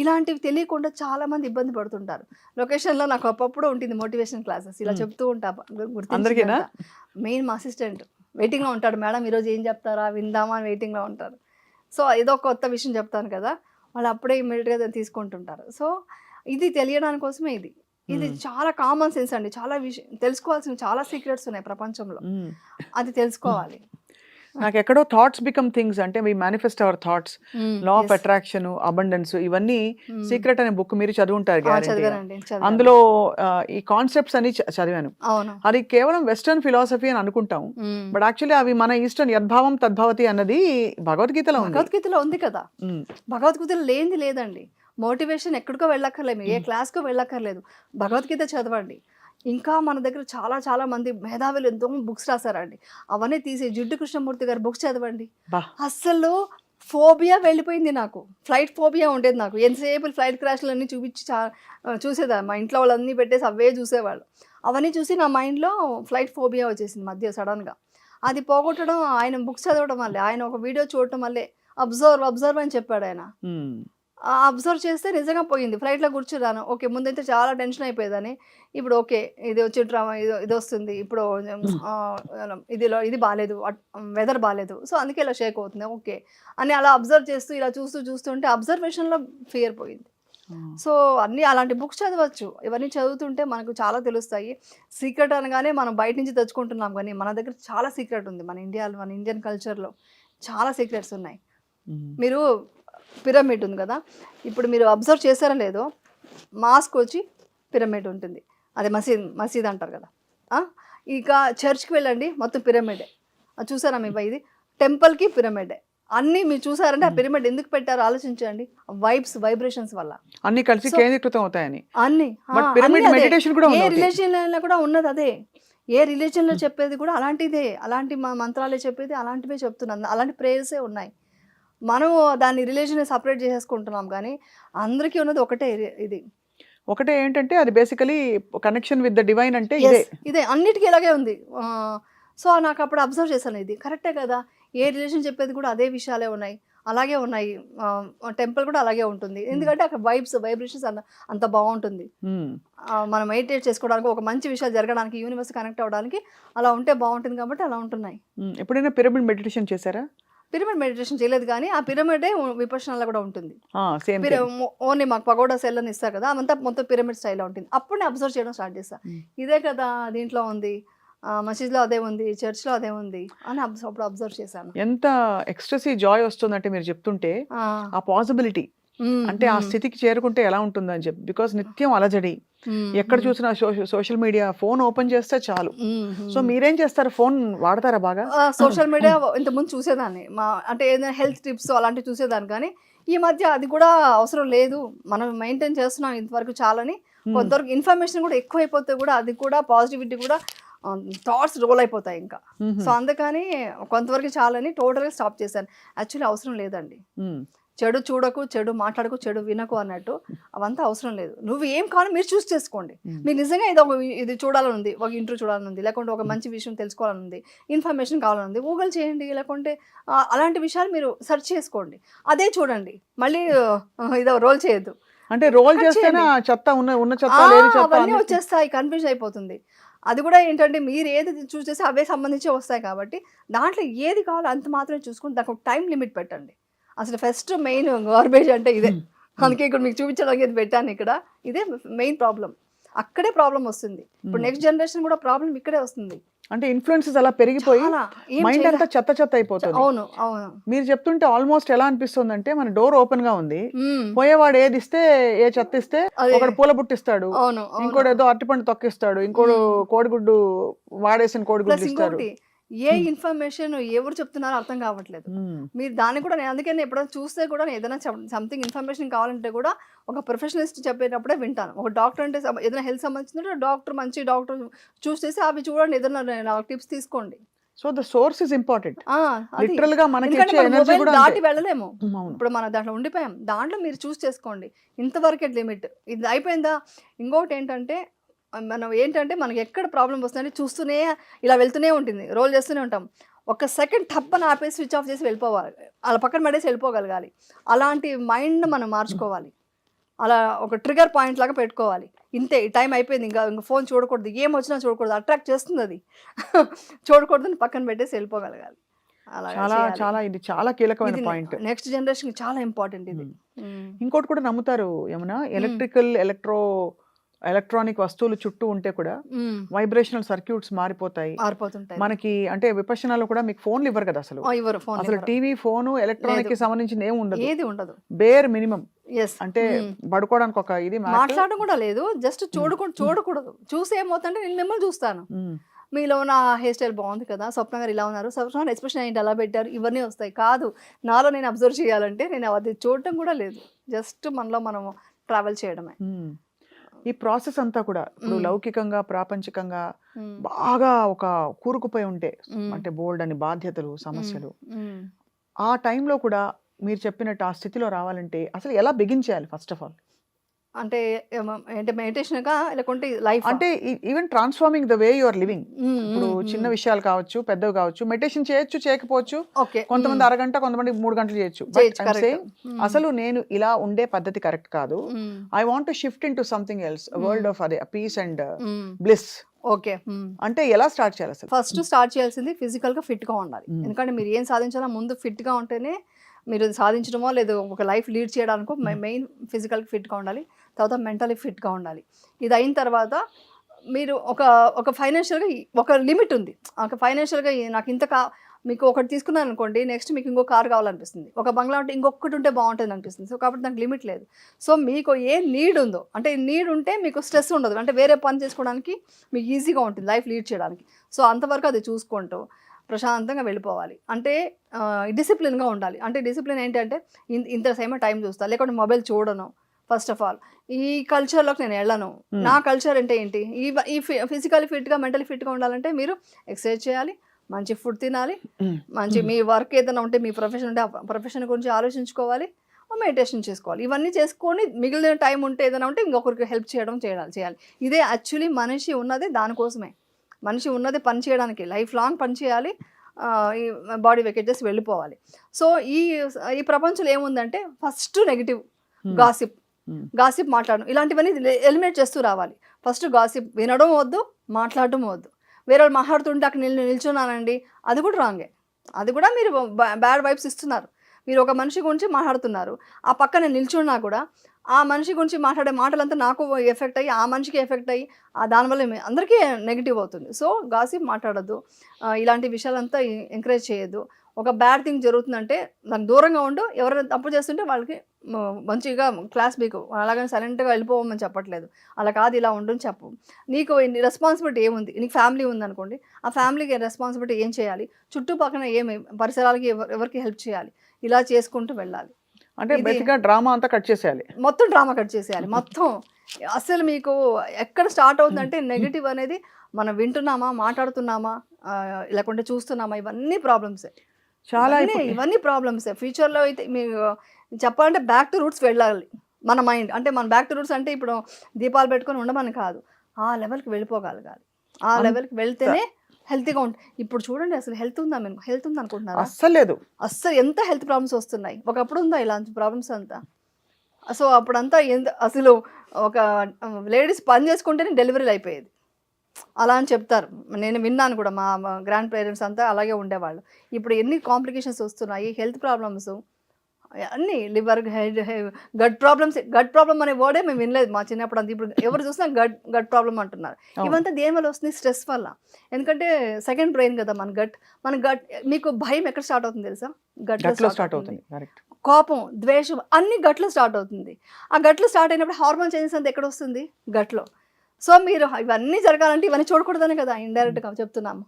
ఇలాంటివి తెలియకుండా చాలా మంది ఇబ్బంది పడుతుంటారు. లొకేషన్లో నాకు అప్పుడు ఉంటుంది మోటివేషన్ క్లాసెస్, ఇలా చెప్తూ ఉంటా. అందరికీనా? మెయిన్ మా అసిస్టెంట్ వెయిటింగ్లో ఉంటాడు, మేడం ఈరోజు ఏం చెప్తారా విందామా అని వెయిటింగ్లో ఉంటారు. సో ఏదో కొత్త విషయం చెప్తాను కదా, వాళ్ళు అప్పుడే ఇమ్మీడియట్గా దాన్ని తీసుకుంటుంటారు. సో ఇది తెలియడానికి కోసమే ఇది చాలా కామన్ సెన్స్ అండి. చాలా విషయం తెలుసుకోవాల్సిన చాలా సీక్రెట్స్ ఉన్నాయి ప్రపంచంలో, అది తెలుసుకోవాలి. నాకు ఎక్కడో థాట్స్ బికమ్ థింగ్స్ అంటే we manifest our thoughts, law of attraction, abundance, ఇవన్నీ సీక్రెట్ అనే బుక్ మీరు చదువుంటారు గ్యారెంటీగా. చదివానండి, అందులో ఈ కాన్సెప్ట్స్ అన్ని చదివాను. అవును. అది కేవలం వెస్టర్న్ ఫిలాసఫీ అని అనుకుంటాం, బట్ యాక్చువల్లీ అవి మన ఈస్టర్న్ యద్భావం తద్భవతి అన్నది భగవద్గీతలో ఉంది. భగవద్గీతలో ఉంది కదా. భగవద్గీతలో లేనిది లేదండి. మోటివేషన్ ఎక్కడికో వెళ్ళక్కర్లేదు, ఏ క్లాస్కో వెళ్ళక్కర్లేదు, భగవద్గీత చదవండి. ఇంకా మన దగ్గర చాలా చాలా మంది మేధావులు ఎంతో బుక్స్ రాశారండి, అవన్నీ తీసి జిడ్డు కృష్ణమూర్తి గారి బుక్స్ చదవండి. అస్సలు ఫోబియా వెళ్ళిపోయింది నాకు, ఫ్లైట్ ఫోబియా ఉండేది నాకు. ఎంతసేపు ఫ్లైట్ క్రాష్లు అన్నీ చూపించి చూసేదా, మా ఇంట్లో వాళ్ళన్నీ పెట్టేసి అవే చూసేవాళ్ళు. అవన్నీ చూసి నా మైండ్లో ఫ్లైట్ ఫోబియా వచ్చేసింది మధ్య సడన్గా. అది పోగొట్టడం ఆయన బుక్స్ చదవడం వల్లే, ఆయన ఒక వీడియో చూడటం వల్లే. అబ్జర్వ్ అని చెప్పాడు ఆయన. అబ్జర్వ్ చేస్తే నిజంగా పోయింది. ఫ్లైట్లో కూర్చున్నాను, ఓకే ముందైతే చాలా టెన్షన్ అయిపోయేదని, ఇప్పుడు ఓకే ఇది వచ్చి డ్రామా ఇది వస్తుంది, ఇప్పుడు ఇది బాగాలేదు, వెదర్ బాగాలేదు, సో అందుకే ఇలా షేక్ అవుతుంది ఓకే అని అలా అబ్జర్వ్ చేస్తూ ఇలా చూస్తుంటే అబ్జర్వేషన్లో ఫియర్ పోయింది. సో అన్నీ అలాంటి బుక్స్ చదవచ్చు. ఇవన్నీ చదువుతుంటే మనకు చాలా తెలుస్తాయి. సీక్రెట్ అనగానే మనం బయట నుంచి తెచ్చుకుంటున్నాం, కానీ మన దగ్గర చాలా సీక్రెట్ ఉంది. మన ఇండియన్ కల్చర్లో చాలా సీక్రెట్స్ ఉన్నాయి. మీరు పిరమిడ్ ఉంది కదా, ఇప్పుడు మీరు అబ్జర్వ్ చేశారో లేదో, మాస్క్ వచ్చి పిరమిడ్ ఉంటుంది, అదే మసీద్ అంటారు కదా. ఇక చర్చ్కి వెళ్ళండి, మొత్తం పిరమిడే. చూసారా మీ ఇది టెంపుల్కి పిరమిడే. అన్నీ మీరు చూసారంటే ఆ పిరమిడ్ ఎందుకు పెట్టారో ఆలోచించండి. వైబ్రేషన్స్ వల్ల అన్ని కలిసి కేంద్రీకృతం అవుతాయని. అన్ని ఏ రిలీజియన్లో కూడా ఉన్నది అదే. ఏ రిలీజియన్లో చెప్పేది కూడా అలాంటిదే, అలాంటి మంత్రాలే చెప్పేది, అలాంటివే చెప్తున్నాను, అలాంటి ప్రేయర్సే ఉన్నాయి. మనం దాన్ని రిలీజియన్ సపరేట్ చేసేసుకుంటున్నాం, కానీ అందరికీ ఉన్నది ఒకటే. ఇది ఒకటే ఏంటంటే అది basically connection with the divine అంటే ఇదే అన్నిటికీ ఇలాగే ఉంది. సో నాకు అప్పుడు అబ్జర్వ్ చేశాను, ఇది కరెక్టే కదా, ఏ రిలేషన్ చెప్పేది కూడా అదే విషయాలే ఉన్నాయి, అలాగే ఉన్నాయి. టెంపుల్ కూడా అలాగే ఉంటుంది, ఎందుకంటే అక్కడ వైబ్రేషన్స్ అంత బాగుంటుంది. మనం మెడిటేట్ చేసుకోవడానికి, ఒక మంచి విషయాలు జరగడానికి, యూనివర్స్ కనెక్ట్ అవ్వడానికి అలా ఉంటే బాగుంటుంది, కాబట్టి అలా ఉంటున్నాయి. ఎప్పుడైనా పిరమిడ్ మెడిటేషన్ చేశారా? పిరమిడ్ మెడిటేషన్ చేయలేదు, కానీ ఆ పిరమిడే విపక్షణలో కూడా ఉంటుంది. ఓన్లీ మాకు పగోడా సెల్ అని ఇస్తారు కదా, అదంతా మొత్తం పిరమిడ్ స్టైల్లో ఉంటుంది. అప్పుడు నేను అబ్జర్వ్ చేయడం స్టార్ట్ చేస్తాను, ఇదే కదా దీంట్లో ఉంది, మసీద్లో అదే ఉంది, చర్చ్లో అదే ఉంది అని అప్పుడు అబ్జర్వ్ చేశాను. ఎంత ఎక్స్ట్రెసీ జాయ్ వస్తుందంటే మీరు చెప్తుంటే, ఆ పాసిబిలిటీ అంటే ఆ స్థితికి చేరుకుంటే ఎలా ఉంటుందని చెప్పి, బికాస్ నిత్యం అలజడి, ఎక్కడ చూసినా సోషల్ మీడియా, ఫోన్ ఓపెన్ చేస్తే చాలు. సో మీరేం చేస్తారు, ఫోన్ వాడతారా బాగా? సోషల్ మీడియా ఇంతకుముందు చూసేదాన్ని, అంటే ఏదైనా హెల్త్ టిప్స్ అలాంటివి చూసేదాన్ని, కానీ ఈ మధ్య అది కూడా అవసరం లేదు, మనం మెయింటైన్ చేస్తున్నాం ఇంతవరకు చాలని. కొంతవరకు ఇన్ఫర్మేషన్ కూడా ఎక్కువైపోతే కూడా అది కూడా పాజిటివిటీ కూడా థాట్స్ రోల్ అయిపోతాయి ఇంకా. సో అందుకని కొంతవరకు చాలని టోటల్గా స్టాప్ చేశాను. యాక్చువల్లీ అవసరం లేదండి, చెడు చూడకు, చెడు మాట్లాడకు, చెడు వినకు అన్నట్టు అవంతా అవసరం లేదు. నువ్వు ఏం కావాలో మీరు చూస్ చేసుకోండి. మీకు నిజంగా ఇది చూడాలని ఉంది, ఒక ఇంటర్వ్యూ చూడాలని ఉంది, లేకుంటే ఒక మంచి విషయం తెలుసుకోవాలని ఉంది, ఇన్ఫర్మేషన్ కావాలని ఉంది, గూగుల్ చేయండి, లేకుంటే అలాంటి విషయాలు మీరు సెర్చ్ చేసుకోండి, అదే చూడండి. మళ్ళీ ఇదో రోల్ చేయొద్దు. అంటే రోల్ చేస్తేనే చెత్త ఉన్న చెత్త లేని చెత్త అవన్నీ వచ్చేస్తాయి, కన్ఫ్యూజ్ అయిపోతుంది. అది కూడా ఏంటంటే మీరు ఏది చూస్ చేస్తే అవే సంబంధించి వస్తాయి కాబట్టి దాంట్లో ఏది కావాలో అంత మాత్రమే చూసుకుని దానికి ఒక టైం లిమిట్ పెట్టండి. అసలు ఫస్ట్ మెయిన్ గార్బేజ్ అంటే ఇదే. అందుకే ఇక్కడ మీకు చూపించడానికి ఇది పెట్టాను. ఇక్కడ ఇదే మెయిన్ ప్రాబ్లం, అక్కడే ప్రాబ్లం వస్తుంది. ఇప్పుడు నెక్స్ట్ జనరేషన్ కూడా ప్రాబ్లం ఇక్కడే వస్తుంది. అంటే ఇన్ఫ్లుయెన్సెస్ అలా పెరిగిపోయి మైండ్ అంతా చెత్త అయిపోతుంది. అవును అవును. మీరు చెప్తుంటే ఆల్మోస్ట్ ఎలా అనిపిస్తుంది అంటే, మన డోర్ ఓపెన్ గా ఉంది, పోయేవాడు ఏది ఇస్తే, ఏ చెత్త ఇస్తే, ఒకడు పూల బుట్టిస్తాడు, ఇంకోటి ఏదో అరటిపండు తొక్కిస్తాడు, ఇంకోడు కోడిగుడ్డు వాడేసిన కోడిగుడ్డు ఇస్తాడు. ఏ ఇన్ఫర్మేషన్ ఎవరు చెప్తున్నారో అర్థం కావట్లేదు. మీరు దాన్ని కూడా అందుకే ఎప్పుడైనా చూస్తే కూడా ఏదైనా సంథింగ్ ఇన్ఫర్మేషన్ కావాలంటే కూడా ఒక ప్రొఫెషనలిస్ట్ చెప్పేటప్పుడే వింటాను. ఒక డాక్టర్ అంటే ఏదైనా హెల్త్ సంబంధించిన డాక్టర్, మంచి డాక్టర్ చూస్ చేసి అవి చూడండి, ఏదైనా టిప్స్ తీసుకోండి. So the source is important. Literal గా మనకి ఇచ్చే ఎనర్జీ కూడా దాటి వెళ్ళలేము. ఇప్పుడు మనం దాంట్లో ఉండిపోయాం. దాంట్లో మీరు చూస్ చేసుకోండి, ఇంతవరకే లిమిట్, ఇది అయిపోయిందా. ఇంకొకటి ఏంటంటే మనం మనకి ఎక్కడ ప్రాబ్లం వస్తుందంటే చూస్తూనే ఇలా వెళ్తూనే ఉంటుంది, రోల్ చేస్తూనే ఉంటాం. ఒక సెకండ్ తప్పని ఆపేసి స్విచ్ ఆఫ్ చేసి వెళ్ళిపోవాలి, అలా పక్కన పడేసి వెళ్ళిపోగలగాలి. అలాంటి మైండ్ మనం మార్చుకోవాలి. అలా ఒక ట్రిగర్ పాయింట్ లాగా పెట్టుకోవాలి. ఇంతే, టైం అయిపోయింది, ఇంకా ఫోన్ చూడకూడదు, ఏం వచ్చినా చూడకూడదు, అట్రాక్ట్ చేస్తుంది అది, చూడకూడదని పక్కన పెట్టేసి వెళ్ళిపోగలగాలి. చాలా చాలా ఇది చాలా కీలకమైన పాయింట్. నెక్స్ట్ జనరేషన్ చాలా ఇంపార్టెంట్ ఇది. ఇంకోటి కూడా నమ్ముతారు ఏమన్నా, ఎలక్ట్రానిక్ వస్తువులు చుట్టూ ఉంటే కూడా వైబ్రేషనల్ సర్క్యూట్స్ మారిపోతాయి. మనకి అంటే విపక్షణాలు కూడా మీకు ఫోన్లు ఇవ్వరు కదా అసలు. అసలు టీవీ, ఫోన్, ఎలక్ట్రానిక్ కి సంబంధించిన ఏది ఉండదు. Bear minimum. అంటే పడుకోవడానికి ఒక ఇది, మాట్లాడడం కూడా లేదు, జస్ట్ చూడకూడదు. చూసి ఏమవుతుందంటే నేను మిమ్మల్ని చూస్తాను, మీలో నా హెయిర్ స్టైల్ బాగుంది కదా, స్వప్న గారు ఇలా ఉన్నారు, స్వప్న ఎక్స్ప్రెషన్ ఏంటి అలా పెట్టారు, ఇవన్నీ వస్తాయి. కాదు, నాలో నేను అబ్జర్వ్ చేయాలంటే నేను అది చూడటం కూడా లేదు, జస్ట్ మనలో మనం ట్రావెల్ చేయడమే. ఈ ప్రాసెస్ అంతా కూడా ఇప్పుడు లౌకికంగా, ప్రాపంచికంగా బాగా ఒక కూరుకుపోయి ఉంటే, అంటే బోల్డ్ అని బాధ్యతలు, సమస్యలు, ఆ టైంలో కూడా మీరు చెప్పినట్టు ఆ స్థితిలో రావాలంటే అసలు ఎలా బిగించాలి ఫస్ట్ ఆఫ్ ఆల్? అంటే మెడిటేషన్ లేకుంటే లైఫ్, అంటే even transforming the way you are living. ఇప్పుడు చిన్న విషయాలు కావచ్చు, పెద్దవి కావచ్చు, మెడిటేషన్ చేయొచ్చు, చేయకపోవచ్చు. కొంతమంది అరగంట, కొంతమంది 3 గంటలు చేయొచ్చు. అసలు నేను ఇలా ఉండే పద్ధతి కరెక్ట్ కాదు, I want to shift in to something else, world of అదే పీస్ అండ్ బ్లిస్. ఓకే, అంటే ఎలా స్టార్ట్ చేయాలి అసలు? ఫస్ట్ స్టార్ట్ చేయాల్సింది ఫిజికల్ గా ఫిట్ గా ఉండాలి. ఎందుకంటే మీరు ఏం సాధించాలో ముందు ఫిట్ గా ఉంటేనే మీరు సాధించడమో లేదు ఒక లైఫ్ లీడ్ చేయడానికో మెయిన్ ఫిజికల్ ఫిట్గా ఉండాలి. తర్వాత మెంటలీ ఫిట్గా ఉండాలి. ఇది అయిన తర్వాత మీరు ఒక ఫైనాన్షియల్గా ఒక లిమిట్ ఉంది. ఒక ఫైనాన్షియల్గా నాకు మీకు ఒకటి తీసుకున్నాను అనుకోండి, నెక్స్ట్ మీకు ఇంకో కార్ కావాలనిపిస్తుంది, ఒక బంగ్లా ఉంటే ఇంకొకటి ఉంటే బాగుంటుంది అనిపిస్తుంది. సో కాబట్టి నాకు లిమిట్ లేదు. సో మీకు ఏ నీడ్ ఉందో, అంటే నీడ్ ఉంటే మీకు స్ట్రెస్ ఉండదు, అంటే వేరే పని చేసుకోవడానికి మీకు ఈజీగా ఉంటుంది లైఫ్ లీడ్ చేయడానికి. సో అంతవరకు అది చూసుకుంటూ ప్రశాంతంగా వెళ్ళిపోవాలి. అంటే డిసిప్లిన్గా ఉండాలి. అంటే డిసిప్లిన్ ఏంటంటే ఇంత సేమ టైం చూస్తా, లేకుంటే మొబైల్ చూడను. ఫస్ట్ ఆఫ్ ఆల్ ఈ కల్చర్లోకి నేను వెళ్ళను. నా కల్చర్ అంటే ఏంటి, ఈ ఫిజికల్లీ ఫిట్గా, మెంటలీ ఫిట్గా ఉండాలంటే మీరు ఎక్సర్సైజ్ చేయాలి, మంచి ఫుడ్ తినాలి, మంచి మీ వర్క్ ఏదైనా ఉంటే, మీ ప్రొఫెషన్ ఉంటే ఆ ప్రొఫెషన్ గురించి ఆలోచించుకోవాలి, మెడిటేషన్ చేసుకోవాలి. ఇవన్నీ చేసుకొని మిగిలిన టైం ఉంటే ఏదైనా ఉంటే ఇంకొకరికి హెల్ప్ చేయాలి. ఇదే యాక్చువల్లీ మనిషి ఉన్నది దానికోసమే. మనిషి ఉన్నది పని చేయడానికి, లైఫ్ లాంగ్ పని చేయాలి, ఈ బాడీ వెకేట్ చేసి వెళ్ళిపోవాలి. సో ఈ ప్రపంచంలో ఏముందంటే ఫస్ట్ నెగిటివ్, గాసిప్ మాట్లాడడం, ఇలాంటివన్నీ ఎలిమినేట్ చేస్తూ రావాలి. ఫస్ట్ గాసిప్ వినడం వద్దు, మాట్లాడడం వద్దు. వేరే వాళ్ళు మాట్లాడుతుంటే అక్కడ నిల్చున్నానండి, అది కూడా రాంగే. అది కూడా మీరు బ్యాడ్ వైబ్స్ ఇస్తున్నారు. మీరు ఒక మనిషి గురించి మాట్లాడుతున్నారు, ఆ పక్కన నిల్చున్నా కూడా ఆ మనిషి గురించి మాట్లాడే మాటలంతా నాకు ఎఫెక్ట్ అయ్యి, ఆ మనిషికి ఎఫెక్ట్ అయ్యి, దానివల్ల అందరికీ నెగిటివ్ అవుతుంది. సో గాసిప్ మాట్లాడద్దు, ఇలాంటి విషయాలంతా ఎంకరేజ్ చేయొద్దు. ఒక బ్యాడ్ థింగ్ జరుగుతుందంటే దానికి దూరంగా ఉండు, ఎవరైనా తప్పు చేస్తుంటే వాళ్ళకి మంచిగా క్లాస్ మీకు అలాగని సైలెంట్గా వెళ్ళిపోవమని చెప్పట్లేదు. అలా కాదు ఇలా ఉండని చెప్పు. నీకు రెస్పాన్సిబిలిటీ ఏముంది, నీకు ఫ్యామిలీ ఉందనుకోండి, ఆ ఫ్యామిలీకి రెస్పాన్సిబిలిటీ ఏం చేయాలి, చుట్టుపక్కల ఏమి పరిసరాలకి ఎవరికి హెల్ప్ చేయాలి, ఇలా చేసుకుంటూ వెళ్ళాలి. అంటే బేసిక్గా డ్రామా అంతా కట్ చేసేయాలి. మొత్తం డ్రామా కట్ చేసేయాలి. మొత్తం అసలు మీకు ఎక్కడ స్టార్ట్ అవుతుందంటే నెగిటివ్ అనేది మనం వింటున్నామా, మాట్లాడుతున్నామా, లేకుంటే చూస్తున్నామా, ఇవన్నీ ప్రాబ్లమ్సే. చాలా ఇవన్నీ ప్రాబ్లమ్సే. ఫ్యూచర్లో అయితే మీకు చెప్పాలంటే బ్యాక్ టు రూట్స్ వెళ్ళాలి మన మైండ్. అంటే మన బ్యాక్ టు రూట్స్ అంటే ఇప్పుడు దీపాలు పెట్టుకొని ఉండమని కాదు, ఆ లెవెల్కి వెళ్ళిపోగలగాలి. ఆ లెవెల్కి వెళ్తేనే హెల్తీగా ఉంటుంది. ఇప్పుడు చూడండి అసలు హెల్త్ ఉందా, మేము హెల్త్ ఉంది అనుకుంటున్నారా? అస్సలు లేదు. అస్సలు ఎంత హెల్త్ ప్రాబ్లమ్స్ వస్తున్నాయి. ఒకప్పుడు ఉందా ఇలాంటి ప్రాబ్లమ్స్ అంతా? సో అప్పుడంతా అసలు ఒక లేడీస్ పని చేసుకుంటేనే డెలివరీలు అయిపోయేది అలా అని చెప్తారు. నేను విన్నాను కూడా, మా గ్రాండ్ పేరెంట్స్ అంతా అలాగే ఉండేవాళ్ళు. ఇప్పుడు ఎన్ని కాంప్లికేషన్స్ వస్తున్నాయి, హెల్త్ ప్రాబ్లమ్స్ అన్నీ, liver, gut problems. Gut problem అనే వర్డే మేము వినలేదు మా చిన్నప్పుడు అంతా. ఇప్పుడు ఎవరు చూసినా గట్ ప్రాబ్లమ్ అంటున్నారు. ఇవంతా దేని వల్ల వస్తుంది? స్ట్రెస్ వల్ల. ఎందుకంటే సెకండ్ బ్రెయిన్ కదా మన గట్. మీకు భయం ఎక్కడ స్టార్ట్ అవుతుంది తెలుసా? గట్లో స్టార్ట్ అవుతుంది. కోపం, ద్వేషం అన్ని గట్లో స్టార్ట్ అవుతుంది. ఆ గట్లో స్టార్ట్ అయినప్పుడు హార్మోన్ చేంజెస్ అంతా ఎక్కడ వస్తుంది? గట్లో. సో మీరు ఇవన్నీ జరగాలంటే ఇవన్నీ చూడకూడదనే కదా ఇండైరెక్ట్గా చెప్తున్నాము.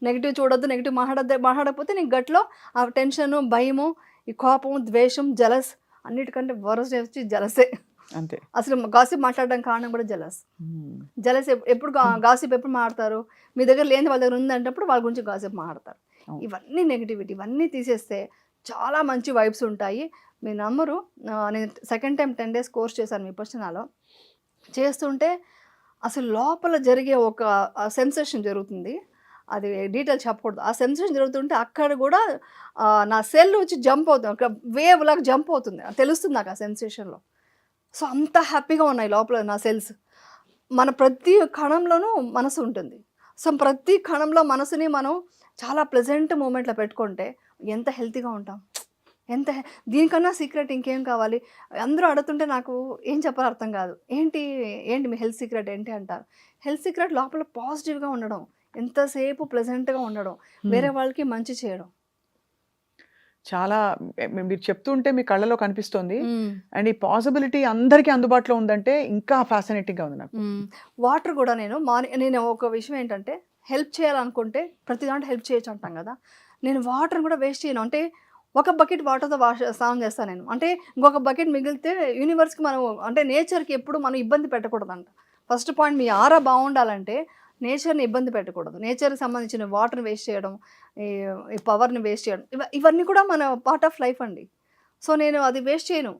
నెగిటివ్ చూడొద్దు, నెగిటివ్ మాట్లాడకపోతే నీకు గట్లో ఆ టెన్షను, భయము, ఈ కోపం, ద్వేషం, జలస్, అన్నిటికంటే వరస్ట్ వచ్చి జలసే. అంతే. అసలు గాసిప్ మాట్లాడడానికి కారణం కూడా జలస్. ఎప్పుడు గాసిప్ ఎప్పుడు మాట్లాడతారు? మీ దగ్గర లేని వాళ్ళ దగ్గర ఉందంటప్పుడు వాళ్ళ గురించి గాసిప్ మాట్లాడతారు. ఇవన్నీ నెగిటివిటీ, ఇవన్నీ తీసేస్తే చాలా మంచి వైబ్స్ ఉంటాయి. మీ నమ్మరు, నేను సెకండ్ టైం 10 days కోర్స్ చేశాను విపశ్యనాలో. చేస్తుంటే అసలు లోపల జరిగే ఒక సెన్సేషన్ జరుగుతుంది. అది డీటెయిల్ చెప్పకూడదు. ఆ సెన్సేషన్ జరుగుతుంటే అక్కడ కూడా నా సెల్ వచ్చి జంప్ అవుతుంది, ఒక వేవ్ లాగా జంప్ అవుతుంది, తెలుస్తుంది నాకు ఆ సెన్సేషన్లో. సో అంత హ్యాపీగా ఉన్నాయి లోపల నా సెల్స్. మన ప్రతి కణంలోనూ మనసు ఉంటుంది. సో ప్రతి కణంలో మనసుని మనం చాలా ప్లెజెంట్ మూమెంట్లో పెట్టుకుంటే ఎంత హెల్తీగా ఉంటాం. దీనికన్నా సీక్రెట్ ఇంకేం కావాలి? అందరూ అడుగుతుంటే నాకు ఏం చెప్పాలో అర్థం కాదు. ఏంటి మీ హెల్త్ సీక్రెట్ ఏంటి అంటారు. హెల్త్ సీక్రెట్ లోపల పాజిటివ్గా ఉండడం, ఎంతసేపు ప్లెజెంట్గా ఉండడం, వేరే వాళ్ళకి మంచి చేయడం. చాలా మీరు చెప్తుంటే మీ కళ్ళలో కనిపిస్తుంది. అండ్ ఈ పాసిబిలిటీ అందరికీ అందుబాటులో ఉందంటే ఇంకా ఫ్యాసినేటింగ్గా ఉంది నాకు. వాటర్ కూడా నేను ఒక విషయం ఏంటంటే, హెల్ప్ చేయాలనుకుంటే ప్రతి దాంట్లో హెల్ప్ చేయొచ్చు అంటాం కదా. నేను వాటర్ కూడా వేస్ట్ చేయను. అంటే ఒక బకెట్ వాటర్తో స్నానం చేస్తాను నేను. అంటే ఇంకొక బకెట్ మిగిలితే యూనివర్స్కి మనం, అంటే నేచర్కి ఎప్పుడు మనం ఇబ్బంది పెట్టకూడదంట. ఫస్ట్ పాయింట్, మీ ఆరా బాగుండాలంటే నేచర్ని ఇబ్బంది పెట్టకూడదు. నేచర్కి సంబంధించిన వాటర్ని వేస్ట్ చేయడం, ఈ పవర్ని వేస్ట్ చేయడం, ఇవన్నీ కూడా మన పార్ట్ ఆఫ్ లైఫ్ అండి. సో నేను అది వేస్ట్ చేయను.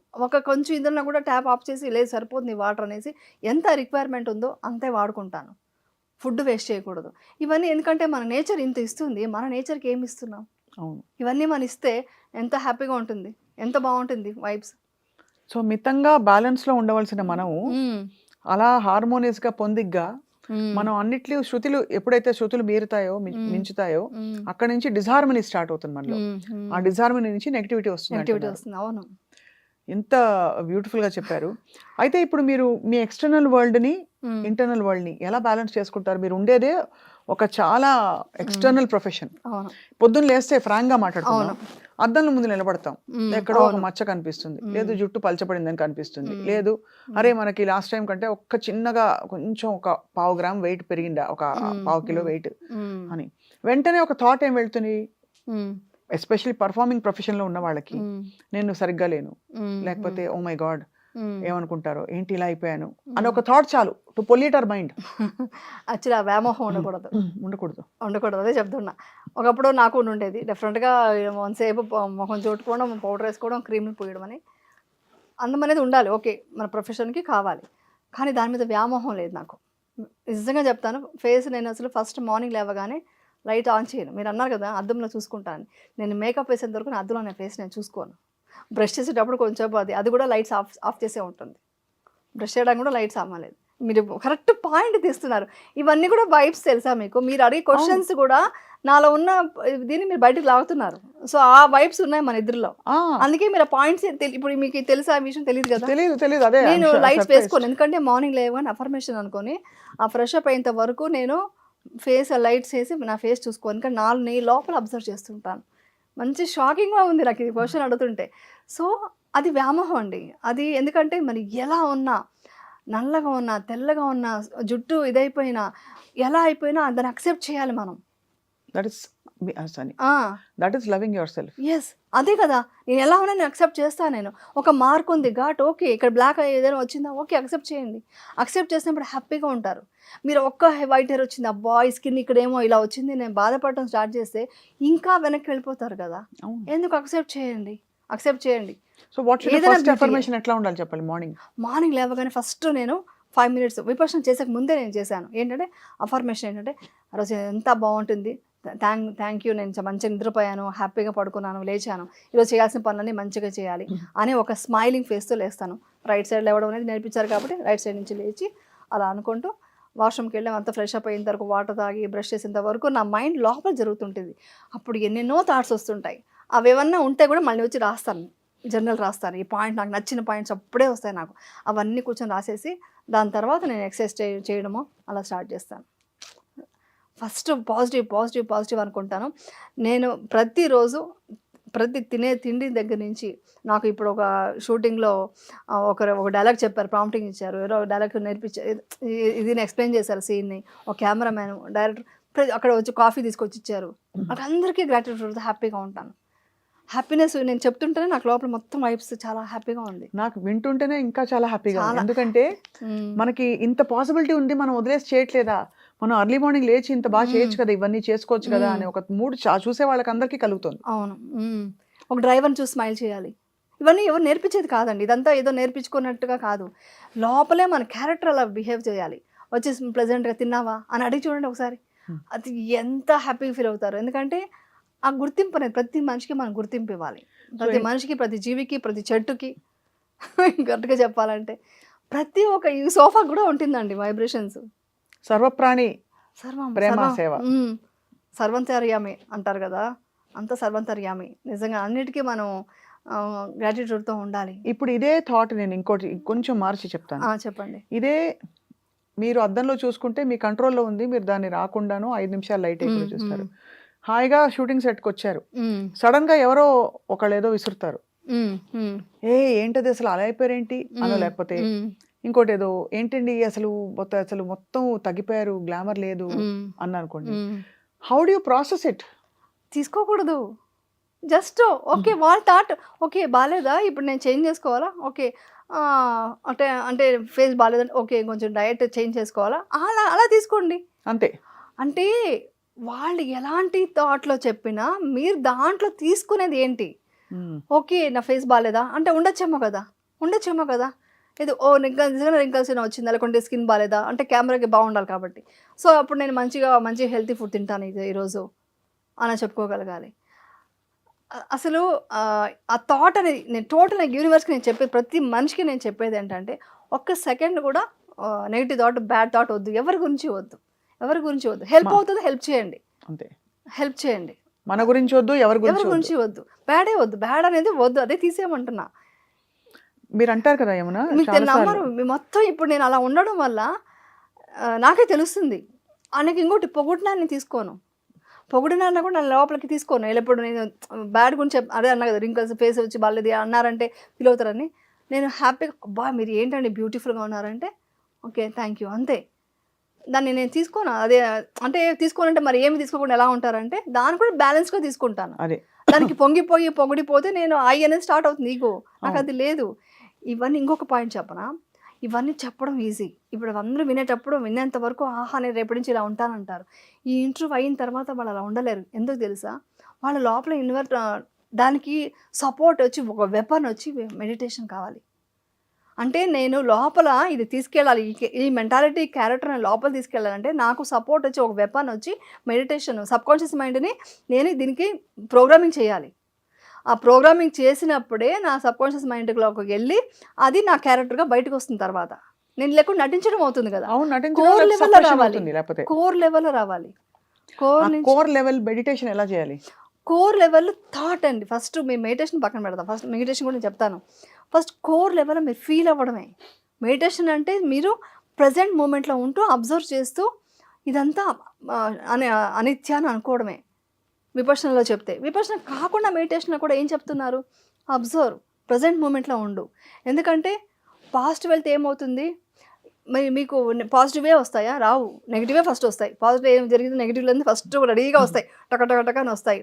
కొంచెం ఇందులో కూడా ట్యాప్ ఆఫ్ చేసి, లేదు సరిపోతుంది వాటర్ అనేసి, ఎంత రిక్వైర్మెంట్ ఉందో అంతే వాడుకుంటాను. ఫుడ్ వేస్ట్ చేయకూడదు. ఇవన్నీ ఎందుకంటే మన నేచర్ ఇంత ఇస్తుంది, మన నేచర్కి ఏమి ఇస్తున్నాం? అవును. ఇవన్నీ మనం ఇస్తే ఎంత హ్యాపీగా ఉంటుంది, ఎంత బాగుంటుంది వైబ్స్. సో మితంగా బ్యాలెన్స్లో ఉండవలసిన మనము అలా హార్మోనియస్గా పొందిగ్గా మనం అన్నిట్లో ఎప్పుడైతే శృతులు మీరుతాయో, మించుతాయో, అక్కడ నుంచి డిజార్మనీ స్టార్ట్ అవుతుంది మనలో. ఆ డిజార్మనీ నుంచి నెగిటివిటీ వస్తుంది. అవును, ఎంత బ్యూటిఫుల్ గా చెప్పారు. అయితే ఇప్పుడు మీరు మీ ఎక్స్టర్నల్ వరల్డ్ ని, ఇంటర్నల్ వరల్డ్ ని ఎలా బ్యాలెన్స్ చేసుకుంటారు? మీరు ఉండేదే ఒక చాలా ఎక్స్టర్నల్ ప్రొఫెషన్. పొద్దున్న లేస్తే ఫ్రాంక్ గా మాట్లాడుతున్నాం, అద్దంలో ముందు నిలబడతాం, ఎక్కడో ఒక మచ్చ కనిపిస్తుంది, లేదు జుట్టు పలచబడిందని కనిపిస్తుంది, లేదు అరే మనకి లాస్ట్ టైం కంటే ఒక్క చిన్నగా కొంచెం ఒక 1/2 గ్రామ్ వెయిట్ పెరిగిందా, ఒక 1/2 కిలో వెయిట్ అని వెంటనే ఒక థాట్ ఏం వెళ్తుంది? ఎస్పెషల్లీ పర్ఫార్మింగ్ ప్రొఫెషన్లో ఉన్న వాళ్ళకి, నేను సరిగ్గా లేను, లేకపోతే ఓ మై గాడ్ ఏమనుకుంటారో, ఏంటి ఇలా అయిపోయాను అని ఒక థాట్ చాలు to pollute our mind. Actually ఆ వ్యామోహం ఉండకూడదు అదే చెప్తున్నా. ఒకప్పుడు నాకు ఉండేది డెఫినెట్గా, వన్సేపు మొహం చూట్టుకోవడం, పౌడర్ వేసుకోవడం, క్రీమ్లు పూయడం అని, అందం అనేది ఉండాలి, ఓకే, మన ప్రొఫెషన్కి కావాలి. కానీ దాని మీద వ్యామోహం లేదు నాకు. నిజంగా చెప్తాను, ఫేస్ నేను అసలు ఫస్ట్ మార్నింగ్ లేవగానే లైట్ ఆన్ చేయను. మీరు అన్నారు కదా అద్దంలో చూసుకుంటాను, నేను మేకప్ వేసేంత వరకు నా అద్దంలో నా ఫేస్ నేను చూసుకోను. బ్రష్ చేసేటప్పుడు కొంచెం అది కూడా లైట్స్ ఆఫ్ చేసే ఉంటుంది. బ్రష్ చేయడానికి కూడా లైట్స్ అమ్మలేదు. మీరు కరెక్ట్ పాయింట్ తీస్తున్నారు. ఇవన్నీ కూడా వైబ్స్ తెలుసా మీకు? మీరు అడిగే క్వశ్చన్స్ కూడా నాలో ఉన్న దీన్ని మీరు బయటకు లాగుతున్నారు. సో ఆ వైబ్స్ ఉన్నాయి మన ఇద్దరిలో. అందుకే మీరు ఆ పాయింట్స్ ఇప్పుడు మీకు తెలుసా? ఆ విషయం తెలియదు కదా. తెలియదు. అదే నేను లైట్స్ వేసుకోను, ఎందుకంటే మార్నింగ్ లేవగానే అఫర్మేషన్ అనుకొని ఆ ఫ్రెష్ అప్ అయ్యేంత వరకు నేను ఫేస్ లైట్స్ వేసి నా ఫేస్ చూసుకోను. ఇంకా నీ లోపల అబ్జర్వ్ చేస్తుంటాను. మంచి షాకింగ్గా ఉంది నాకు ఇది క్వశ్చన్ అడుగుతుంటే. సో అది వ్యామోహం అండి. అది ఎందుకంటే మరి ఎలా ఉన్నా, నల్లగా ఉన్నా, తెల్లగా ఉన్నా, జుట్టు ఇదైపోయినా, ఎలా అయిపోయినా దాన్ని అక్సెప్ట్ చేయాలి మనం. దట్ ఇస్ సని ఆ! That is loving your self. Yes. అదే కదా! నేను ఎలా ఉన్నా నేను అక్సెప్ట్ చేస్తా నేను. ఒక మార్క్ ఉంది, ఘాట్ ఓకే. ఇక్కడ బ్లాక్ ఏదైనా వచ్చిందా ఓకే అక్సెప్ట్ చేయండి. అక్సెప్ట్ చేసినప్పుడు హ్యాపీగా ఉంటారు. మీరు ఒక్క వైట్ హెయిర్ వచ్చింది, అబ్బా! ఈ స్కిన్ ఇక్కడేమో ఇలా వచ్చింది నేను బాధపడటం స్టార్ట్ చేస్తే ఇంకా వెనక్కి వెళ్ళిపోతారు కదా! అవును. ఎందుకు అక్సెప్ట్ చేయండి. అక్సెప్ట్ చేయండి. సో వాట్ షుడ్ ఏదైనా ఫస్ట్ బ్యూటీయే. అఫర్మేషన్ ఎట్లా ఉండాలి చెప్పాలి మార్నింగ్? మార్నింగ్ లేవగానే ఫస్ట్ నేను 5 మినిట్స్ విపర్శన చేసే ముందే నేను చేశాను. ఏంటంటే అఫర్మేషన్ ఏంటంటే ఆ రోజు ఎంత బాగుంటుంది. Thank you. నేను మంచిగా నిద్రపోయాను, హ్యాపీగా పడుకున్నాను, లేచాను. ఈరోజు చేయాల్సిన పనులన్నీ మంచిగా చేయాలి అని ఒక స్మైలింగ్ ఫేస్తో లేస్తాను. రైట్ సైడ్ లేవడం అనేది నేర్పించారు కాబట్టి రైట్ సైడ్ నుంచి లేచి అలా అనుకుంటూ వాష్రూమ్కి వెళ్ళి అంతా ఫ్రెష్ అప్ అయిన తర్వాత వాటర్ తాగి బ్రష్ చేసేంత వరకు నా మైండ్ లోపల జరుగుతుంటుంది. అప్పుడు ఎన్నెన్నో థాట్స్ వస్తుంటాయి. అవి ఏమన్నా ఉంటే కూడా మళ్ళీ వచ్చి రాస్తాను, జర్నల్ రాస్తాను. ఈ పాయింట్ నాకు నచ్చిన పాయింట్స్ అప్పుడే వస్తాయి నాకు. అవన్నీ కూర్చొని రాసేసి దాని తర్వాత నేను ఎక్సర్సైజ్ చేయడమో అలా స్టార్ట్ చేస్తాను. ఫస్ట్ పాజిటివ్ అనుకుంటాను. నేను ప్రతిరోజు తినే తిండి దగ్గర నుంచి నాకు ఇప్పుడు ఒక షూటింగ్లో ఒక డైలాగ్ చెప్పారు, ప్రాంప్టింగ్ ఇచ్చారు, ఏదో డైలాగ్ నేర్పించారు, ఇది ఎక్స్ప్లెయిన్ చేశారు సీన్ని. ఒక కెమెరామ్యాన్ డైరెక్టర్ అక్కడ వచ్చి కాఫీ తీసుకొచ్చి ఇచ్చారు. అందరికీ గ్రాటిట్యూడ్, హ్యాపీగా ఉంటాను. హ్యాపీనెస్ నేను చెప్తుంటేనే నాకు లోపల మొత్తం వైబ్స్ చాలా హ్యాపీగా ఉంది. నాకు వింటుంటేనే ఇంకా చాలా హ్యాపీగా ఉంది. చాలా. ఎందుకంటే మనకి ఇంత పాసిబిలిటీ ఉంది, మనం వదిలేసి చేయట్లేదా, మనం అర్లీ మార్నింగ్ లేచి ఇంత బాగా చేయొచ్చు కదా, ఇవన్నీ చేసుకోవచ్చు కదా అని ఒక మూడు చూసే వాళ్ళకి అందరికీ కలుగుతుంది. అవును. ఒక డ్రైవర్ని చూసి స్మైల్ చేయాలి. ఇవన్నీ ఎవరు నేర్పించేది కాదండి. ఇదంతా ఏదో నేర్పించుకున్నట్టుగా కాదు. లోపలే మన క్యారెక్టర్ అలా బిహేవ్ చేయాలి. వచ్చేసి ప్లెజెంట్గా తిన్నావా అని అడిగి చూడండి ఒకసారి. అది ఎంత హ్యాపీగా ఫీల్ అవుతారు. ఎందుకంటే ఆ గుర్తింపు అనేది ప్రతి మనిషికి మనం గుర్తింపు ఇవ్వాలి. ప్రతి మనిషికి, ప్రతి జీవికి, ప్రతి చెట్టుకి కరెక్ట్గా చెప్పాలంటే ప్రతి ఒక్క ఈ సోఫా కూడా ఉంటుందండి వైబ్రేషన్స్. సర్వప్రాణి సర్వం ప్రేమ సేవ. సర్వంతర్యామి అంటారు కదా, అంత సర్వంతర్యామి. నిజంగా అన్నిటికీ మనం గ్రాటిట్యూడ్తో ఉండాలి. ఇప్పుడు ఇదే థాట్ నేను ఇంకోటి కొంచెం మార్చి చెప్తాను. చెప్పండి. ఇదే మీరు అద్దంలో చూసుకుంటే మీ కంట్రోల్లో ఉంది, మీరు దాన్ని రాకుండాను 5 నిమిషాలు లైట్ ఎక్కువ చూస్తారు. హాయిగా షూటింగ్ సెట్కి వచ్చారు, సడన్ గా ఎవరో ఒకళ్ళు ఏదో విసురుతారు, ఏంటది అసలు అలా అయిపోయారేంటి అనో, లేకపోతే ఇంకోటి ఏదో ఏంటండి అసలు మొత్తం తగ్గిపోయారు, గ్లామర్ లేదు అన్న అనుకోండి. How do you process it? తీసుకోకూడదు. జస్ట్ ఓకే వాళ్ళ థాట్, ఓకే బాగాలేదా ఇప్పుడు నేను చేంజ్ చేసుకోవాలా, ఓకే అంటే ఫేస్ బాగాలేదంటే ఓకే కొంచెం డయట్ చేంజ్ చేసుకోవాలా, అలా అలా తీసుకోండి అంతే. అంటే వాళ్ళు ఎలాంటి థాట్లో చెప్పినా మీరు దాంట్లో తీసుకునేది ఏంటి? ఓకే నా ఫేస్ బాగాలేదా అంటే ఉండొచ్చేమో కదా ఇది నిజంగా రింకల్స్ ఏమైనా వచ్చిందా, లేకుంటే స్కిన్ బాగాలేదా అంటే కెమెరాకి బాగుండాలి కాబట్టి, సో అప్పుడు నేను మంచి హెల్తీ ఫుడ్ తింటాను ఈరోజు అలా చెప్పుకోగలగాలి. అసలు ఆ థాట్ అనేది నేను టోటల్ యూనివర్స్కి నేను చెప్పేది, ప్రతి మనిషికి నేను చెప్పేది ఏంటంటే ఒక్క సెకండ్ కూడా నెగిటివ్ థాట్, బ్యాడ్ థాట్ వద్దు. ఎవరి గురించి వద్దు. హెల్ప్ అవుతుంది, హెల్ప్ చేయండి, అంతే. హెల్ప్ చేయండి. మన గురించి వద్దు, ఎవరి గురించి వద్దు. బ్యాడే వద్దు, బ్యాడ్ అనేది వద్దు, అదే తీసేయమంటున్నా. మీరు అంటారు కదా ఏమన్నా, మీకు నమ్మరు మొత్తం. ఇప్పుడు నేను అలా ఉండడం వల్ల నాకే తెలుస్తుంది. ఆయనకి ఇంకోటి పొగుడినా నేను తీసుకోను, పొగిడినా కూడా నేను లోపలికి తీసుకోను. ఎప్పుడు నేను బ్యాడ్ గురించి అదే అన్నా కదా, రింకల్స్ ఫేస్ వచ్చి బాగాలేదు అన్నారంటే ఫీల్ అవుతారని, నేను హ్యాపీగా అబ్బా మీరు ఏంటండి బ్యూటిఫుల్గా ఉన్నారంటే ఓకే థ్యాంక్ యూ, అంతే. దాన్ని నేను తీసుకోను. అదే అంటే తీసుకోనంటే మరి ఏమి తీసుకోకుండా ఎలా ఉంటారంటే దాన్ని కూడా బ్యాలెన్స్గా తీసుకుంటాను. అదే దానికి పొగిడిపోతే నేను అనేది స్టార్ట్ అవుతుంది ఈగో. నాకు అది లేదు. ఇవన్నీ ఇంకొక పాయింట్ చెప్పనా, ఇవన్నీ చెప్పడం ఈజీ. ఇప్పుడు అందరూ వినేంత వరకు ఆహా నేను రేపటి నుంచి ఇలా ఉంటానంటారు. ఈ ఇంటర్వ్యూ అయిన తర్వాత వాళ్ళు అలా ఉండలేరు. ఎందుకు తెలుసా, వాళ్ళ లోపల దానికి సపోర్ట్ వచ్చి ఒక వెపన్ వచ్చి మెడిటేషన్ కావాలి. అంటే నేను లోపల ఇది తీసుకెళ్ళాలి, ఈ మెంటాలిటీ క్యారెక్టర్ నేను లోపల తీసుకెళ్ళాలంటే నాకు సపోర్ట్ వచ్చి ఒక వెపన్ వచ్చి మెడిటేషన్, సబ్కాన్షియస్ మైండ్ని నేను దీనికి ప్రోగ్రామింగ్ చేయాలి. ఆ ప్రోగ్రామింగ్ చేసినప్పుడే నా సబ్కాన్షియస్ మైండ్లోకి వెళ్ళి అది నా క్యారెక్టర్గా బయటకు వస్తుంది. తర్వాత నేను లేకుండా నటించడం అవుతుంది కదా, కోర్ లెవెల్లో రావాలి. కోర్ లెవెల్ మెడిటేషన్ ఎలా చేయాలి? కోర్ లెవెల్ థాట్ అండి. ఫస్ట్ మీరు మెడిటేషన్ పక్కన పెడతాం, ఫస్ట్ మెడిటేషన్ కూడా చెప్తాను. ఫస్ట్ కోర్ లెవెల్ మీరు ఫీల్ అవ్వడమే మెడిటేషన్ అంటే. మీరు ప్రజెంట్ మూమెంట్లో ఉంటూ అబ్జర్వ్ చేస్తూ ఇదంతా అనిత్యాన్ని అనుకోవడమే విపర్శనలో చెప్తే. విపర్శన కాకుండా మెడిటేషన్లో కూడా ఏం చెప్తున్నారు, అబ్జర్వ్, ప్రజెంట్ మూమెంట్లో ఉండు. ఎందుకంటే పాస్ట్ వెళ్తే ఏమవుతుంది, మరి మీకు పాజిటివే వస్తాయా? రావు, నెగిటివే ఫస్ట్ వస్తాయి. పాజిటివ్ ఏం జరిగింది, నెగిటివ్లన్నీ ఫస్ట్ రెడీగా వస్తాయి, టక టక టక అని వస్తాయి.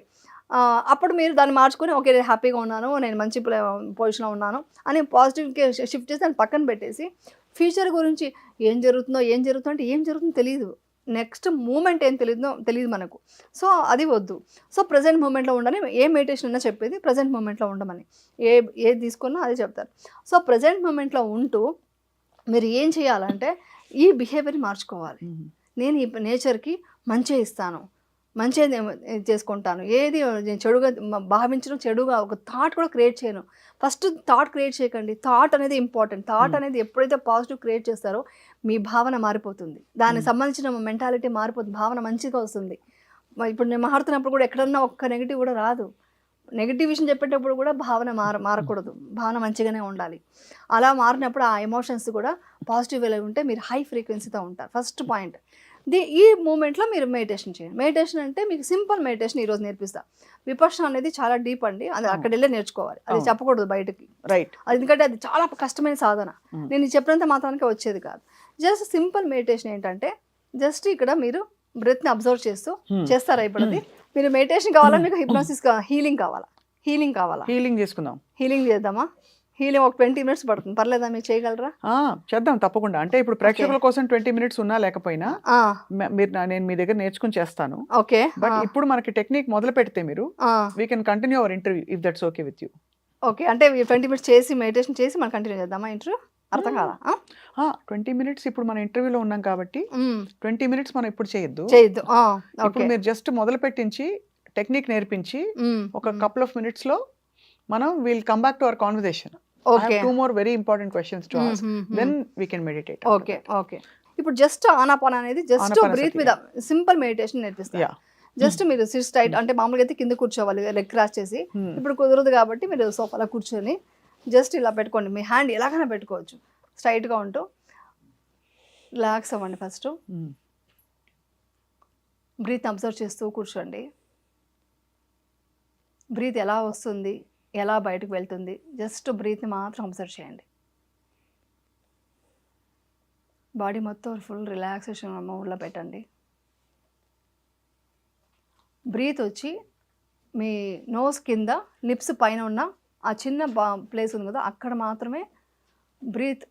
అప్పుడు మీరు దాన్ని మార్చుకొని ఓకే నేను హ్యాపీగా ఉన్నాను, నేను మంచి పొజిషన్లో ఉన్నాను అని పాజిటివ్కి షిఫ్ట్ చేసి దాన్ని పక్కన పెట్టేసి ఫ్యూచర్ గురించి ఏం జరుగుతుందో అంటే ఏం జరుగుతుందో తెలియదు, నెక్స్ట్ మూమెంట్ ఏం తెలియదు మనకు. సో అది వద్దు. సో ప్రజెంట్ మూమెంట్లో ఉండని ఏ మెడిటేషన్ అయినా చెప్పేది ప్రజెంట్ మూమెంట్లో ఉండమని. ఏది తీసుకున్నా అదే చెప్తారు. సో ప్రజెంట్ మూమెంట్లో ఉంటూ మీరు ఏం చేయాలంటే ఈ బిహేవియర్ మార్చుకోవాలి. నేను ఈ నేచర్కి మంచిగా ఇస్తాను, మంచిగా చేసుకుంటాను, ఏది నేను చెడుగా భావించడం, చెడుగా ఒక థాట్ కూడా క్రియేట్ చేయను. ఫస్ట్ థాట్ క్రియేట్ చేయకండి. థాట్ అనేది ఇంపార్టెంట్. థాట్ అనేది ఎప్పుడైతే పాజిటివ్ క్రియేట్ చేస్తారో మీ భావన మారిపోతుంది, దానికి సంబంధించిన మెంటాలిటీ మారిపోతుంది, భావన మంచిగా వస్తుంది. ఇప్పుడు నేను మాట్లాడుతున్నప్పుడు కూడా ఎక్కడన్నా ఒక్క నెగిటివ్ కూడా రాదు. నెగిటివ్ విషయం చెప్పేటప్పుడు కూడా భావన మారకూడదు, భావన మంచిగానే ఉండాలి. అలా మారినప్పుడు ఆ ఎమోషన్స్ కూడా పాజిటివ్ వేలో ఉంటే మీరు హై ఫ్రీక్వెన్సీతో ఉంటారు. First point. ఈ మూమెంట్లో మీరు మెడిటేషన్ చేయండి. మెడిటేషన్ అంటే మీకు సింపుల్ మెడిటేషన్ ఈరోజు నేర్పిస్తా. విపశ్యన అనేది చాలా డీప్ అండి, అది అక్కడ వెళ్ళే నేర్చుకోవాలి, అది చెప్పకూడదు బయటకి. రైట్. ఎందుకంటే అది చాలా కష్టమైన సాధన, నేను చెప్పినంత మాత్రానికి వచ్చేది కాదు. జస్ట్ సింపుల్ మెడిటేషన్ ఏంటంటే జస్ట్ ఇక్కడ మీరు బ్రెత్ని అబ్జర్వ్ చేస్తూ చేస్తారా. ఇప్పుడు అది మీరు మెడిటేషన్ కావాలా, మీకు హిప్నోసిస్ హీలింగ్ కావాలా? హీలింగ్ చేసుకుందాం. హీలింగ్ చేద్దామా? హీలింగ్ ఒక 20 minutes పడుతుంది, పర్లేదా? మీరు చేయగలరా? చేద్దాం తప్పకుండా. అంటే ఇప్పుడు ప్రేక్షకుల కోసం 20 minutes ఉన్నా లేకపోయినా నేను మీ దగ్గర నేర్చుకుని చేస్తాను. ఓకే. బట్ ఇప్పుడు మనకి టెక్నిక్ మొదలు పెడితే మీరు we can continue our interview if that's okay with you. Okay, అంటే 20 minutes చేసి మెడిటేషన్ చేసి మనం కంటిన్యూ చేద్దామా ఇంటర్వ్యూ? అర్థం కాదా? 20 minutes ఇప్పుడు మన ఇంటర్వ్యూలో ఉన్నాం కాబట్టి 20 minutes మనం ఇప్పుడు చేయొద్దు. ఇప్పుడు మీరు జస్ట్ మొదలు పెట్టించి టెక్నిక్ నేర్పించి ఒక కపుల్ ఆఫ్ మినిట్స్ లో మనం will come back to our conversation. I have 2 more very important questions to ask. Then we can meditate. Okay. ఇప్పుడు జస్ట్ ఆనాపాన అనేది జస్ట్ బ్రీత్ మీద సింపుల్ మెడిటేషన్ నేర్పిస్తాను. జస్ట్ మీరు సిట్ స్ట్రైట్, అంటే మామూలుగా అయితే కింద కూర్చోవాలి లెగ్ క్రాస్ చేసి. ఇప్పుడు కుదరదు కాబట్టి మీరు సోఫాలో కూర్చొని జస్ట్ ఇలా పెట్టుకోండి. మీ హ్యాండ్ ఎలాగైనా పెట్టుకోవచ్చు, స్ట్రైట్గా ఉంటూ రిలాక్స్ అవ్వండి. ఫస్ట్ బ్రీత్ అబ్జర్వ్ చేస్తూ కూర్చోండి. బ్రీత్ ఎలా వస్తుంది, ఎలా బయటకు వెళ్తుంది, జస్ట్ బ్రీత్ని మాత్రం అబ్జర్వ్ చేయండి. బాడీ మొత్తం ఫుల్ రిలాక్సేషన్ మూడ్లో పెట్టండి. బ్రీత్ వచ్చి మీ నోస్ కింద లిప్స్ పైన ఉన్న ఆ చిన్న ప్లేస్ ఉంది కదా, అక్కడ మాత్రమే బ్రీత్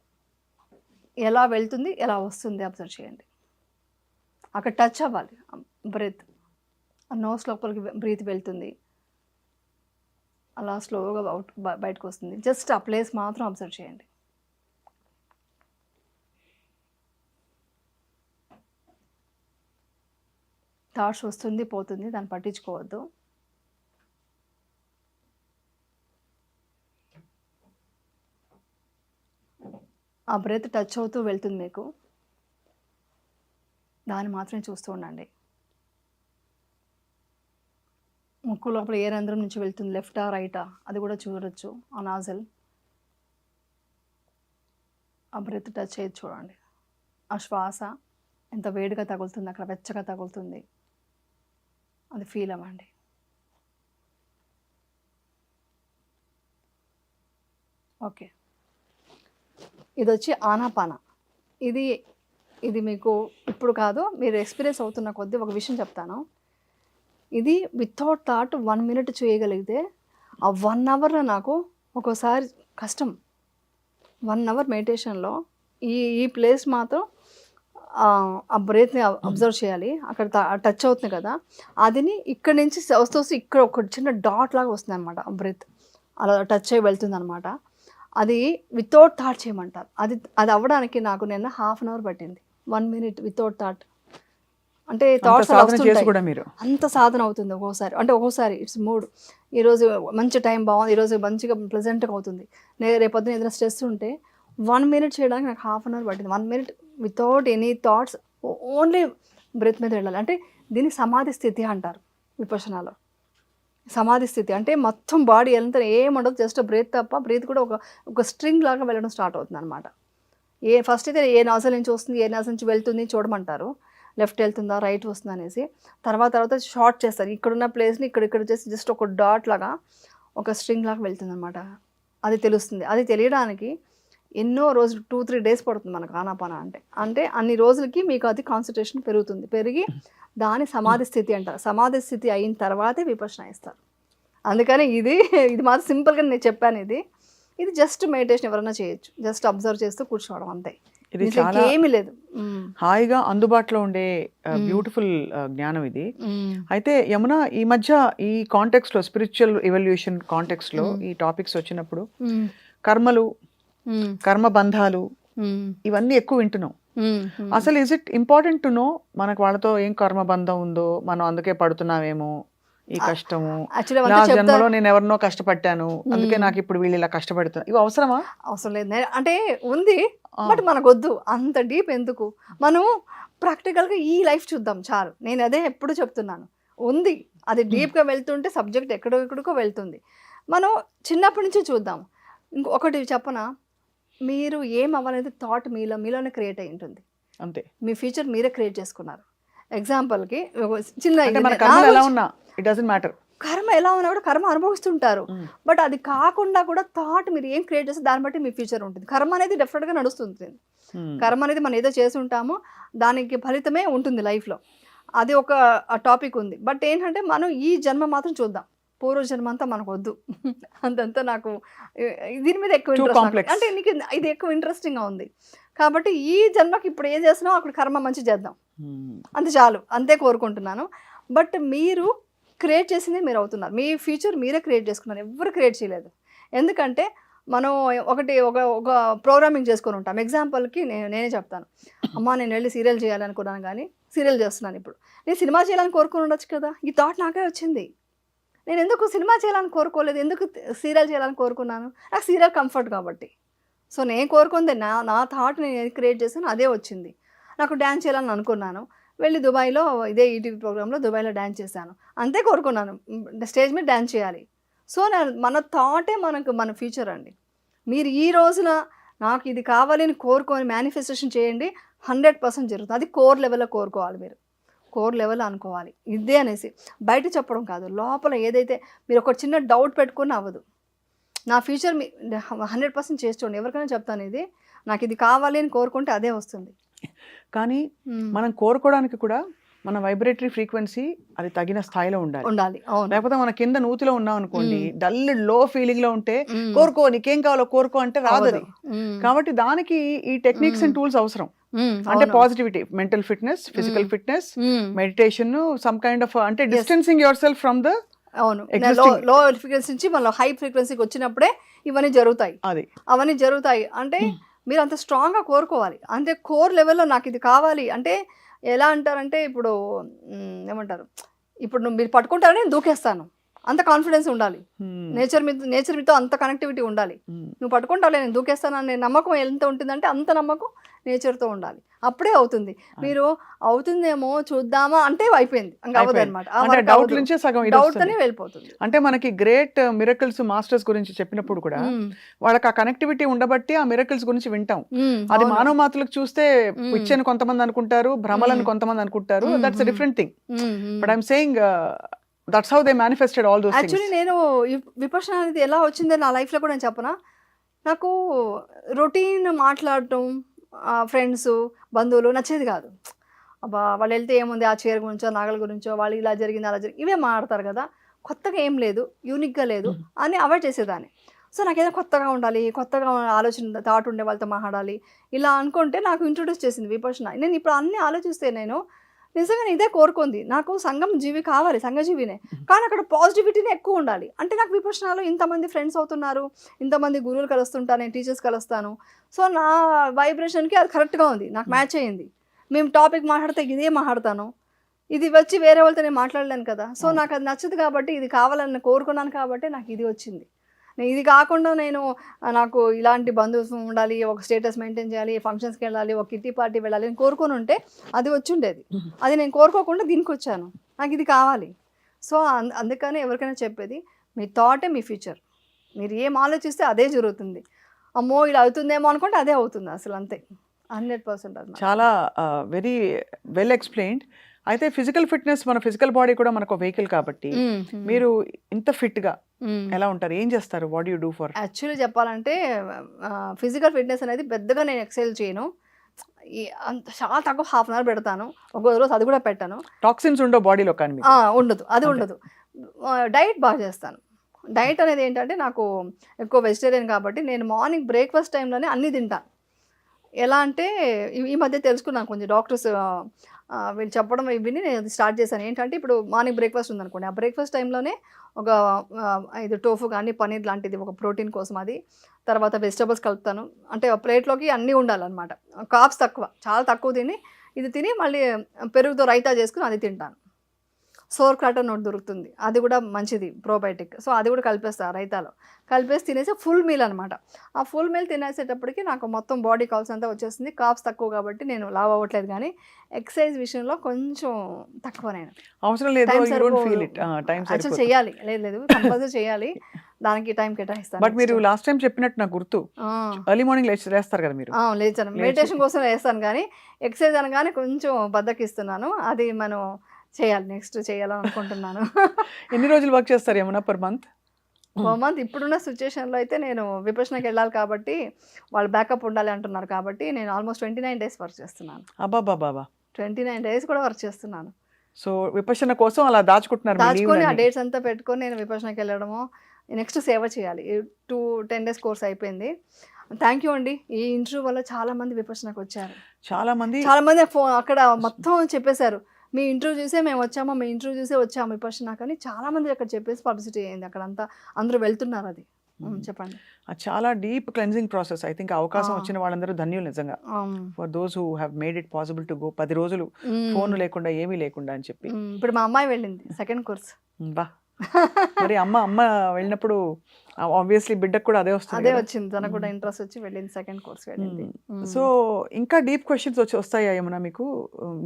ఎలా వెళ్తుంది, ఎలా వస్తుంది అబ్జర్వ్ చేయండి. అక్కడ టచ్ అవ్వాలి బ్రీత్. నోస్ లోపలికి బ్రీత్ వెళ్తుంది, అలా స్లోగా బయటకు వస్తుంది. జస్ట్ ఆ ప్లేస్ మాత్రం అబ్జర్వ్ చేయండి. థాట్స్ వస్తుంది పోతుంది, దాన్ని పట్టించుకోవద్దు. ఆ బ్రెత్ టచ్ అవుతూ వెళ్తుంది మీకు, దాన్ని మాత్రమే చూస్తూ ఉండండి. ముక్కు లోపల ఏ రంధ్రం నుంచి వెళ్తుంది, లెఫ్టా రైటా, అది కూడా చూడొచ్చు. ఆ నాజల్, ఆ బ్రెత్ టచ్ అయ్యేది చూడండి. ఆ శ్వాస ఎంత వేడిగా తగులుతుంది, అక్కడ వెచ్చగా తగులుతుంది, అది ఫీల్ అవ్వండి. ఓకే, ఇది వచ్చి ఆనాపాన. ఇది మీకు ఇప్పుడు కాదు, మీరు ఎక్స్పీరియన్స్ అవుతున్న కొద్దీ ఒక విషయం చెప్తాను. ఇది వితౌట్ థాట్ 1 minute చేయగలిగితే ఆ 1 hourలో నాకు ఒక్కోసారి కష్టం. 1 hour మెడిటేషన్లో ఈ ప్లేస్ మాత్రం ఆ బ్రెత్ని అబ్జర్వ్ చేయాలి. అక్కడ టచ్ అవుతుంది కదా, అదిని ఇక్కడి నుంచి వస్తూ ఇక్కడ ఒక చిన్న డాట్ లాగా వస్తుంది అనమాట. ఆ బ్రెత్ అలా టచ్ అయ్యి వెళ్తుంది అనమాట. అది వితౌట్ థాట్ చేయమంటారు. అది అవ్వడానికి నాకు నిన్న 1/2 hour పట్టింది. 1 minute వితౌట్ థాట్. అంటే థాట్స్ అంత సాధన అవుతుంది ఒక్కోసారి. అంటే ఒక్కోసారి ఇట్స్ మూడ్. ఈరోజు మంచి టైం బాగుంది, ఈరోజు మంచిగా ప్లెజెంట్గా అవుతుంది. రేపొద్దున ఏదైనా స్ట్రెస్ ఉంటే 1 minute చేయడానికి నాకు 1/2 hour పట్టింది. 1 minute without any thoughts, only breath మీద వెళ్ళాలి. అంటే దీన్ని సమాధి స్థితి అంటారు విపశ్యనాలో. సమాధి స్థితి అంటే మొత్తం బాడీ ఎంత ఏముండదు, జస్ట్ బ్రీత్ తప్ప. బ్రీత్ కూడా ఒక స్ట్రింగ్ లాగా వెళ్ళడం స్టార్ట్ అవుతుంది అనమాట. ఫస్ట్ అయితే ఏ నాజల్ నుంచి వస్తుంది, ఏ నాజల్ నుంచి వెళ్తుంది చూడమంటారు. లెఫ్ట్ వెళ్తుందా రైట్ వస్తుందా అనేసి. తర్వాత షార్ట్ చేస్తారు. ఇక్కడున్న ప్లేస్ని ఇక్కడ చేసి జస్ట్ ఒక డాట్ లాగా ఒక స్ట్రింగ్ లాగా వెళ్తుంది అనమాట. అది తెలుస్తుంది. అది తెలియడానికి ఎన్నో రోజులు 2-3 డేస్ పడుతుంది మనకు ఆనాపాన అంటే. అంటే అన్ని రోజులకి మీకు అది కాన్సంట్రేషన్ పెరుగుతుంది. పెరిగి దాని సమాధి స్థితి అంటారు. సమాధి స్థితి అయిన తర్వాతే విపశ్యన ఇస్తారు. అందుకని ఇది మాత్రం సింపుల్గా నేను చెప్పాను. ఇది జస్ట్ మెడిటేషన్ ఎవరైనా చేయొచ్చు. జస్ట్ అబ్జర్వ్ చేస్తూ కూర్చోవడం అంతే. ఇది చాలా ఏమీ లేదు. హాయిగా అందుబాటులో ఉండే బ్యూటిఫుల్ జ్ఞానం ఇది. అయితే యమున, ఈ మధ్య ఈ కాంటెక్స్ట్ లో, స్పిరిచువల్ ఎవల్యూషన్ కాంటెక్స్ట్ లో ఈ టాపిక్స్ వచ్చినప్పుడు కర్మలు, కర్మ బంధాలు ఇవన్నీ ఎక్కువ వింటున్నాం. అసలు is it important to know మనకు వాళ్ళతో ఏం కర్మ బంధం ఉందో, మనం అందుకే పడుతున్నామేమో ఈ కష్టము, నా జన్మలో నేను ఎవరినో కష్టపడ్డాను అందుకే నాకు ఇప్పుడు వీళ్ళు ఇలా కష్టపడుతున్నా, ఇవి అవసరమా? అవసరం లేదు అంటే ఉంది, బట్ మనకు వద్దు అంత డీప్. ఎందుకు? మనం ప్రాక్టికల్గా ఈ లైఫ్ చూద్దాం చాలు. నేను అదే ఎప్పుడు చెప్తున్నాను. ఉంది, అది డీప్గా వెళ్తుంటే సబ్జెక్ట్ ఎక్కడికో వెళ్తుంది. మనం చిన్నప్పటి నుంచి చూద్దాం. ఇంకొకటి చెప్పనా, మీరు ఏం అవ్వాలనేది థాట్ మీలోనే క్రియేట్ అయి ఉంటుంది. అంతే, మీ ఫ్యూచర్ మీరే క్రియేట్ చేసుకున్నారు. ఎగ్జాంపుల్కి చిన్న కర్మ ఎలా ఉన్నా కూడా కర్మ అనుభవిస్తుంటారు. బట్ అది కాకుండా కూడా థాట్ మీరు ఏం క్రియేట్ చేస్తే దాన్ని బట్టి మీ ఫ్యూచర్ ఉంటుంది. కర్మ అనేది డెఫినెట్గా నడుస్తుంది. కర్మ అనేది మనం ఏదో చేసి ఉంటామో దానికి ఫలితమే ఉంటుంది లైఫ్లో. అది ఒక టాపిక్ ఉంది. బట్ ఏంటంటే మనం ఈ జన్మ మాత్రం చూద్దాం. పూర్వజన్మ అంతా మనకు వద్దు. అంతంతా నాకు దీని మీద ఎక్కువ ఇంట్రెస్ట్. అంటే నీకు ఇది ఎక్కువ ఇంట్రెస్టింగ్గా ఉంది కాబట్టి ఈ జన్మకి ఇప్పుడు ఏం చేస్తున్నావు అక్కడ కర్మ మంచి చేద్దాం, అంతే చాలు, అంతే కోరుకుంటున్నాను. బట్ మీరు క్రియేట్ చేసింది మీరు అవుతున్నారు. మీ ఫ్యూచర్ మీరే క్రియేట్ చేసుకున్నారు, ఎవరు క్రియేట్ చేయలేదు. ఎందుకంటే మనం ఒక ప్రోగ్రామింగ్ చేసుకొని ఉంటాం. ఎగ్జాంపుల్కి నేనే చెప్తాను. అమ్మ నేను వెళ్ళి సీరియల్ చేయాలనుకున్నాను కానీ సీరియల్ చేస్తున్నాను. ఇప్పుడు నేను సినిమా చేయాలని కోరుకుని ఉండొచ్చు కదా. ఈ థాట్ నాకే వచ్చింది. నేను ఎందుకు సినిమా చేయాలని కోరుకోలేదు, ఎందుకు సీరియల్ చేయాలని కోరుకున్నాను? నాకు సీరియల్ కంఫర్ట్ కాబట్టి. సో నేను కోరుకుంది నా థాట్ నేను ఏది క్రియేట్ చేశాను అదే వచ్చింది. నాకు డ్యాన్స్ చేయాలని అనుకున్నాను, వెళ్ళి దుబాయ్లో ఇదే ఈటీవీ ప్రోగ్రాంలో దుబాయ్లో డ్యాన్స్ చేశాను, అంతే కోరుకున్నాను. స్టేజ్ మీద డ్యాన్స్ చేయాలి. సో మన థాటే మన ఫ్యూచర్ అండి. మీరు ఈ రోజున నాకు ఇది కావాలని కోరుకొని మేనిఫెస్టేషన్ చేయండి, 100% జరుగుతుంది. అది కోర్ లెవెల్లో కోరుకోవాలి, మీరు కోర్ లెవెల్ అనుకోవాలి ఇదే అనేసి. బయట చెప్పడం కాదు, లోపల ఏదైతే మీరు ఒక చిన్న డౌట్ పెట్టుకుని అవ్వదు. నా ఫ్యూచర్ 100% చేసి చూడండి. ఎవరికైనా చెప్తాను, ఇది నాకు ఇది కావాలి అని కోరుకుంటే అదే వస్తుంది. కానీ మనం కోరుకోవడానికి కూడా మన వైబ్రేటరీ ఫ్రీక్వెన్సీ అది తగిన స్థాయిలో ఉండాలి. లేకపోతే మన కింద నూతిలో ఉన్నాం అనుకోండి, డల్ లో ఫీలింగ్ లో ఉంటే కోరుకో నీకేం కావాలో కోరుకో అంటే రాదు అది. కాబట్టి దానికి ఈ టెక్నిక్స్ అండ్ టూల్స్ అవసరం. అంటే positivity, mental fitness, physical fitness, meditation, some kind of అంటే distancing yourself from the low frequency నుంచి మనం హై ఫ్రీక్వెన్సీకి వచ్చినప్పుడే ఇవన్నీ జరుగుతాయి. అవన్నీ జరుగుతాయి అంటే మీరు అంత స్ట్రాంగ్గా కోరుకోవాలి. అంటే కోర్ లెవెల్లో నాకు ఇది కావాలి అంటే ఎలా అంటారంటే, ఇప్పుడు ఏమంటారు, ఇప్పుడు మీరు పట్టుకుంటారని నేను దూకేస్తాను, అంత కాన్ఫిడెన్స్ ఉండాలి. నేచర్ మీతో అంత కనెక్టివిటీ ఉండాలి. నువ్వు పట్టుకుంటావులే నేను దూకేస్తాను అనే నమ్మకం ఎంత ఉంటుందంటే అంత నమ్మకం నేచర్తో ఉండాలి. అప్పుడే అవుతుంది. మీరు అవుతుందేమో చూద్దామా అంటే అయిపోయింది, ఇంకా అవ్వదు అనమాట. డౌట్ అనే వెళ్ళిపోతుంది. అంటే మనకి గ్రేట్ మిరకల్స్ మాస్టర్స్ గురించి చెప్పినప్పుడు కూడా వాళ్ళకి ఆ కనెక్టివిటీ ఉండబట్టి ఆ మిరకల్స్ గురించి వింటాం. అది మానవ మాత్రలకు చూస్తే పిచ్చని కొంతమంది అనుకుంటారు, భ్రమలను కొంతమంది అనుకుంటారు. That's a different thing. But I'm saying that's how they manifested all those things. Actually నేను విపశ్యన అనేది ఎలా వచ్చిందో నా లైఫ్లో కూడా నేను చెప్పనా, నాకు రొటీన్ మాట్లాడటం ఫ్రెండ్స్ బంధువులు నచ్చేది కాదు. అబ్బా వాళ్ళు వెళ్తే ఏముంది ఆ చీర గురించో నాగల గురించో, వాళ్ళు ఇలా జరిగింది అలా జరిగింది ఇవే మాట్లాడతారు కదా, కొత్తగా ఏం లేదు, యూనిక్గా లేదు అని అవాయిడ్ చేసేదాన్ని. సో నాకేదో కొత్తగా ఉండాలి, కొత్తగా ఆలోచన థాట్ ఉండే వాళ్ళతో మాట్లాడాలి ఇలా అనుకుంటే నాకు ఇంట్రొడ్యూస్ చేసింది విపశ్యన. నేను ఇప్పుడు అన్నీ ఆలోచిస్తే నేను నిజంగా ఇదే కోరుకుంది. నాకు సంఘం జీవి కావాలి, సంఘజీవినే, కానీ అక్కడ పాజిటివిటీనే ఎక్కువ ఉండాలి. అంటే నాకు విపశ్యనలో ఇంతమంది ఫ్రెండ్స్ అవుతున్నారు, ఇంతమంది గురువులు కలుస్తుంటాను, నేను టీచర్స్ కలుస్తాను. సో నా వైబ్రేషన్కి అది కరెక్ట్గా ఉంది, నాకు మ్యాచ్ అయ్యింది. మేము టాపిక్ మాట్లాడితే ఇదే మాట్లాడతాను, ఇది వచ్చి వేరే వాళ్ళతో నేను మాట్లాడలేను కదా. సో నాకు అది నచ్చదు కాబట్టి, ఇది కావాలని కోరుకున్నాను కాబట్టి నాకు ఇది వచ్చింది. ఇది కాకుండా నాకు ఇలాంటి బంధుత్వం ఉండాలి, ఒక స్టేటస్ మెయింటైన్ చేయాలి, ఫంక్షన్స్కి వెళ్ళాలి, ఒక కిట్టి పార్టీ వెళ్ళాలి అని కోరుకొని ఉంటే అది వచ్చి ఉండేది. అది నేను కోరుకోకుండా దీనికి వచ్చాను, నాకు ఇది కావాలి. సో అందుకని ఎవరికైనా చెప్పేది, మీ థాటే మీ ఫ్యూచర్. మీరు ఏం ఆలోచిస్తే అదే జరుగుతుంది. అమ్మో ఇలా అవుతుందేమో అనుకుంటే అదే అవుతుంది, అసలు అంతే 100%. అది చాలా వెరీ వెల్ ఎక్స్ప్లెయిన్డ్. అయితే ఫిజికల్ ఫిట్నెస్, మన ఫిజికల్ బాడీ కూడా మనకు వెహికల్ కాబట్టి మీరు ఇంత ఫిట్గా ఎలా ఉంటారు? ఏం చేస్తారు? What you do for? Actually చెప్పాలంటే ఫిజికల్ ఫిట్నెస్ అనేది పెద్దగా నేను ఎక్సైజ్ చేయను. అంత చాలా తక్కువ హాఫ్ అన్ అవర్ పెడతాను. ఒక రోజు అది కూడా పెట్టాను. టాక్సిన్స్ ఉండవు బాడీలో కానీ మీకు? ఉండదు, అది ఉండదు. డైట్ బాగా చేస్తాను. డైట్ అనేది ఏంటంటే నాకు ఎక్కువ వెజిటేరియన్ కాబట్టి నేను మార్నింగ్ బ్రేక్ఫాస్ట్ టైంలోనే అన్నీ తింటాను. ఎలా అంటే ఈ మధ్య తెలుసుకున్నాను, కొంచెం డాక్టర్స్ వీళ్ళు చెప్పడం విని నేను అది స్టార్ట్ చేశాను. ఏంటంటే ఇప్పుడు మార్నింగ్ బ్రేక్ఫాస్ట్ ఉందనుకోండి, ఆ బ్రేక్ఫాస్ట్ టైంలోనే ఒక ఇది టోఫు కానీ పన్నీర్ లాంటిది ఒక ప్రోటీన్ కోసం అది, తర్వాత వెజిటబుల్స్ కలుపుతాను. అంటే ప్లేట్లోకి అన్నీ ఉండాలన్నమాట. కార్బ్స్ తక్కువ, చాలా తక్కువ తిని ఇది తిని మళ్ళీ పెరుగుతో రైతా చేసుకుని అది తింటాను. సోర్ క్రాట్ అని ఒకటి దొరుకుతుంది, అది కూడా మంచిది, ప్రోబయోటిక్. సో అది కూడా కలిపేస్తా రైతాలో, కలిపేసి తినేసి ఫుల్ మీల్ అనమాట. ఆ ఫుల్ మీల్ తినేసేటప్పటికి నాకు మొత్తం బాడీ కాల్స్ అంతా వచ్చేస్తుంది. కాప్స్ తక్కువ కాబట్టి నేను లావ్ అవ్వట్లేదు, కానీ ఎక్సర్సైజ్ విషయంలో కొంచెం తక్కువ. నేను అవసరం లేదు, యాక్చువల్ చేయాలి, లేదు కంపల్సరీ చేయాలి, దానికి టైం కేటాయిస్తాను. బట్ మీరు లాస్ట్ టైం చెప్పినట్టు నాకు గుర్తు, ఎర్లీ మార్నింగ్ లేస్తారు కదా మీరు? లేచాను, మెడిటేషన్ కోసం వేస్తాను, కానీ ఎక్సర్సైజ్ అనగానే కొంచెం బద్దకిస్తున్నాను. అది మనం చేయాలి, నెక్స్ట్ చేయాలని అనుకుంటున్నాను. ఎన్ని రోజులు వర్క్ చేస్తారు ఏమన్నా పర్ మంత్? ఇప్పుడున్న సిచ్యువేషన్లో అయితే నేను విపక్షణకి వెళ్ళాలి కాబట్టి వాళ్ళు బ్యాకప్ ఉండాలి అంటున్నారు కాబట్టి నేను ఆల్మోస్ట్ 29 days వర్క్ చేస్తున్నాను. అబ్బాబాబా, 29 days కూడా వర్క్ చేస్తున్నాను. సో విపక్షణ కోసం అలా దాచుకొని ఆ డేట్స్ అంతా పెట్టుకొని నేను విపక్షణకి వెళ్ళడము, నెక్స్ట్ సేవ చేయాలి. 10 days కోర్స్ అయిపోయింది. థ్యాంక్ యూ అండి, ఈ ఇంటర్వ్యూ వల్ల చాలా మంది విపక్షణకు వచ్చారు. చాలా మంది అక్కడ మొత్తం చెప్పేశారు, మీ ఇంటర్వ్యూ చూసే మేము వచ్చాము, మీ ఇంటర్వ్యూ చూసే వచ్చాము విపక్షణ, కానీ చాలా మంది అక్కడ చెప్పేసి పబ్లిసిటీ అయింది, అక్కడంతా అందరూ వెళ్తున్నారు. అది చెప్పండి. చాలా deep cleansing process. I think అవకాశం వచ్చిన వాళ్ళందరూ ధన్యులు నిజంగా. For those who have made it possible to go. 10 రోజులు ఫోన్ లేకుండా ఏమీ లేకుండా అని చెప్పి. ఇప్పుడు మా అమ్మాయి వెళ్ళింది సెకండ్ కోర్స్. బా, మరి అమ్మ వెళ్ళినప్పుడు ఆబ్వియస్లీ బిడ్డకు కూడా అదే వచ్చింది, తనకు కూడా ఇంట్రెస్ట్ వచ్చి వెళ్ళింది, సెకండ్ కోర్స్ వెళ్ళింది. సో ఇంకా డీప్ క్వశ్చన్స్ వస్తాయా ఏమన్నా మీకు?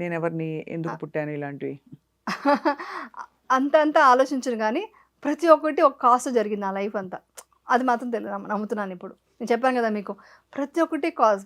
నేను ఎవరిని, ఎందుకు పుట్టాను, ఇలాంటివి? అంత ఆలోచించను, కానీ ప్రతి ఒక్కటి ఒక కాస్ట్ జరిగింది నా లైఫ్ అంతా, అది మాత్రం నమ్ముతున్నాను. ఇప్పుడు నేను చెప్పాను కదా మీకు, ప్రతి ఒక్కటి కాజ్,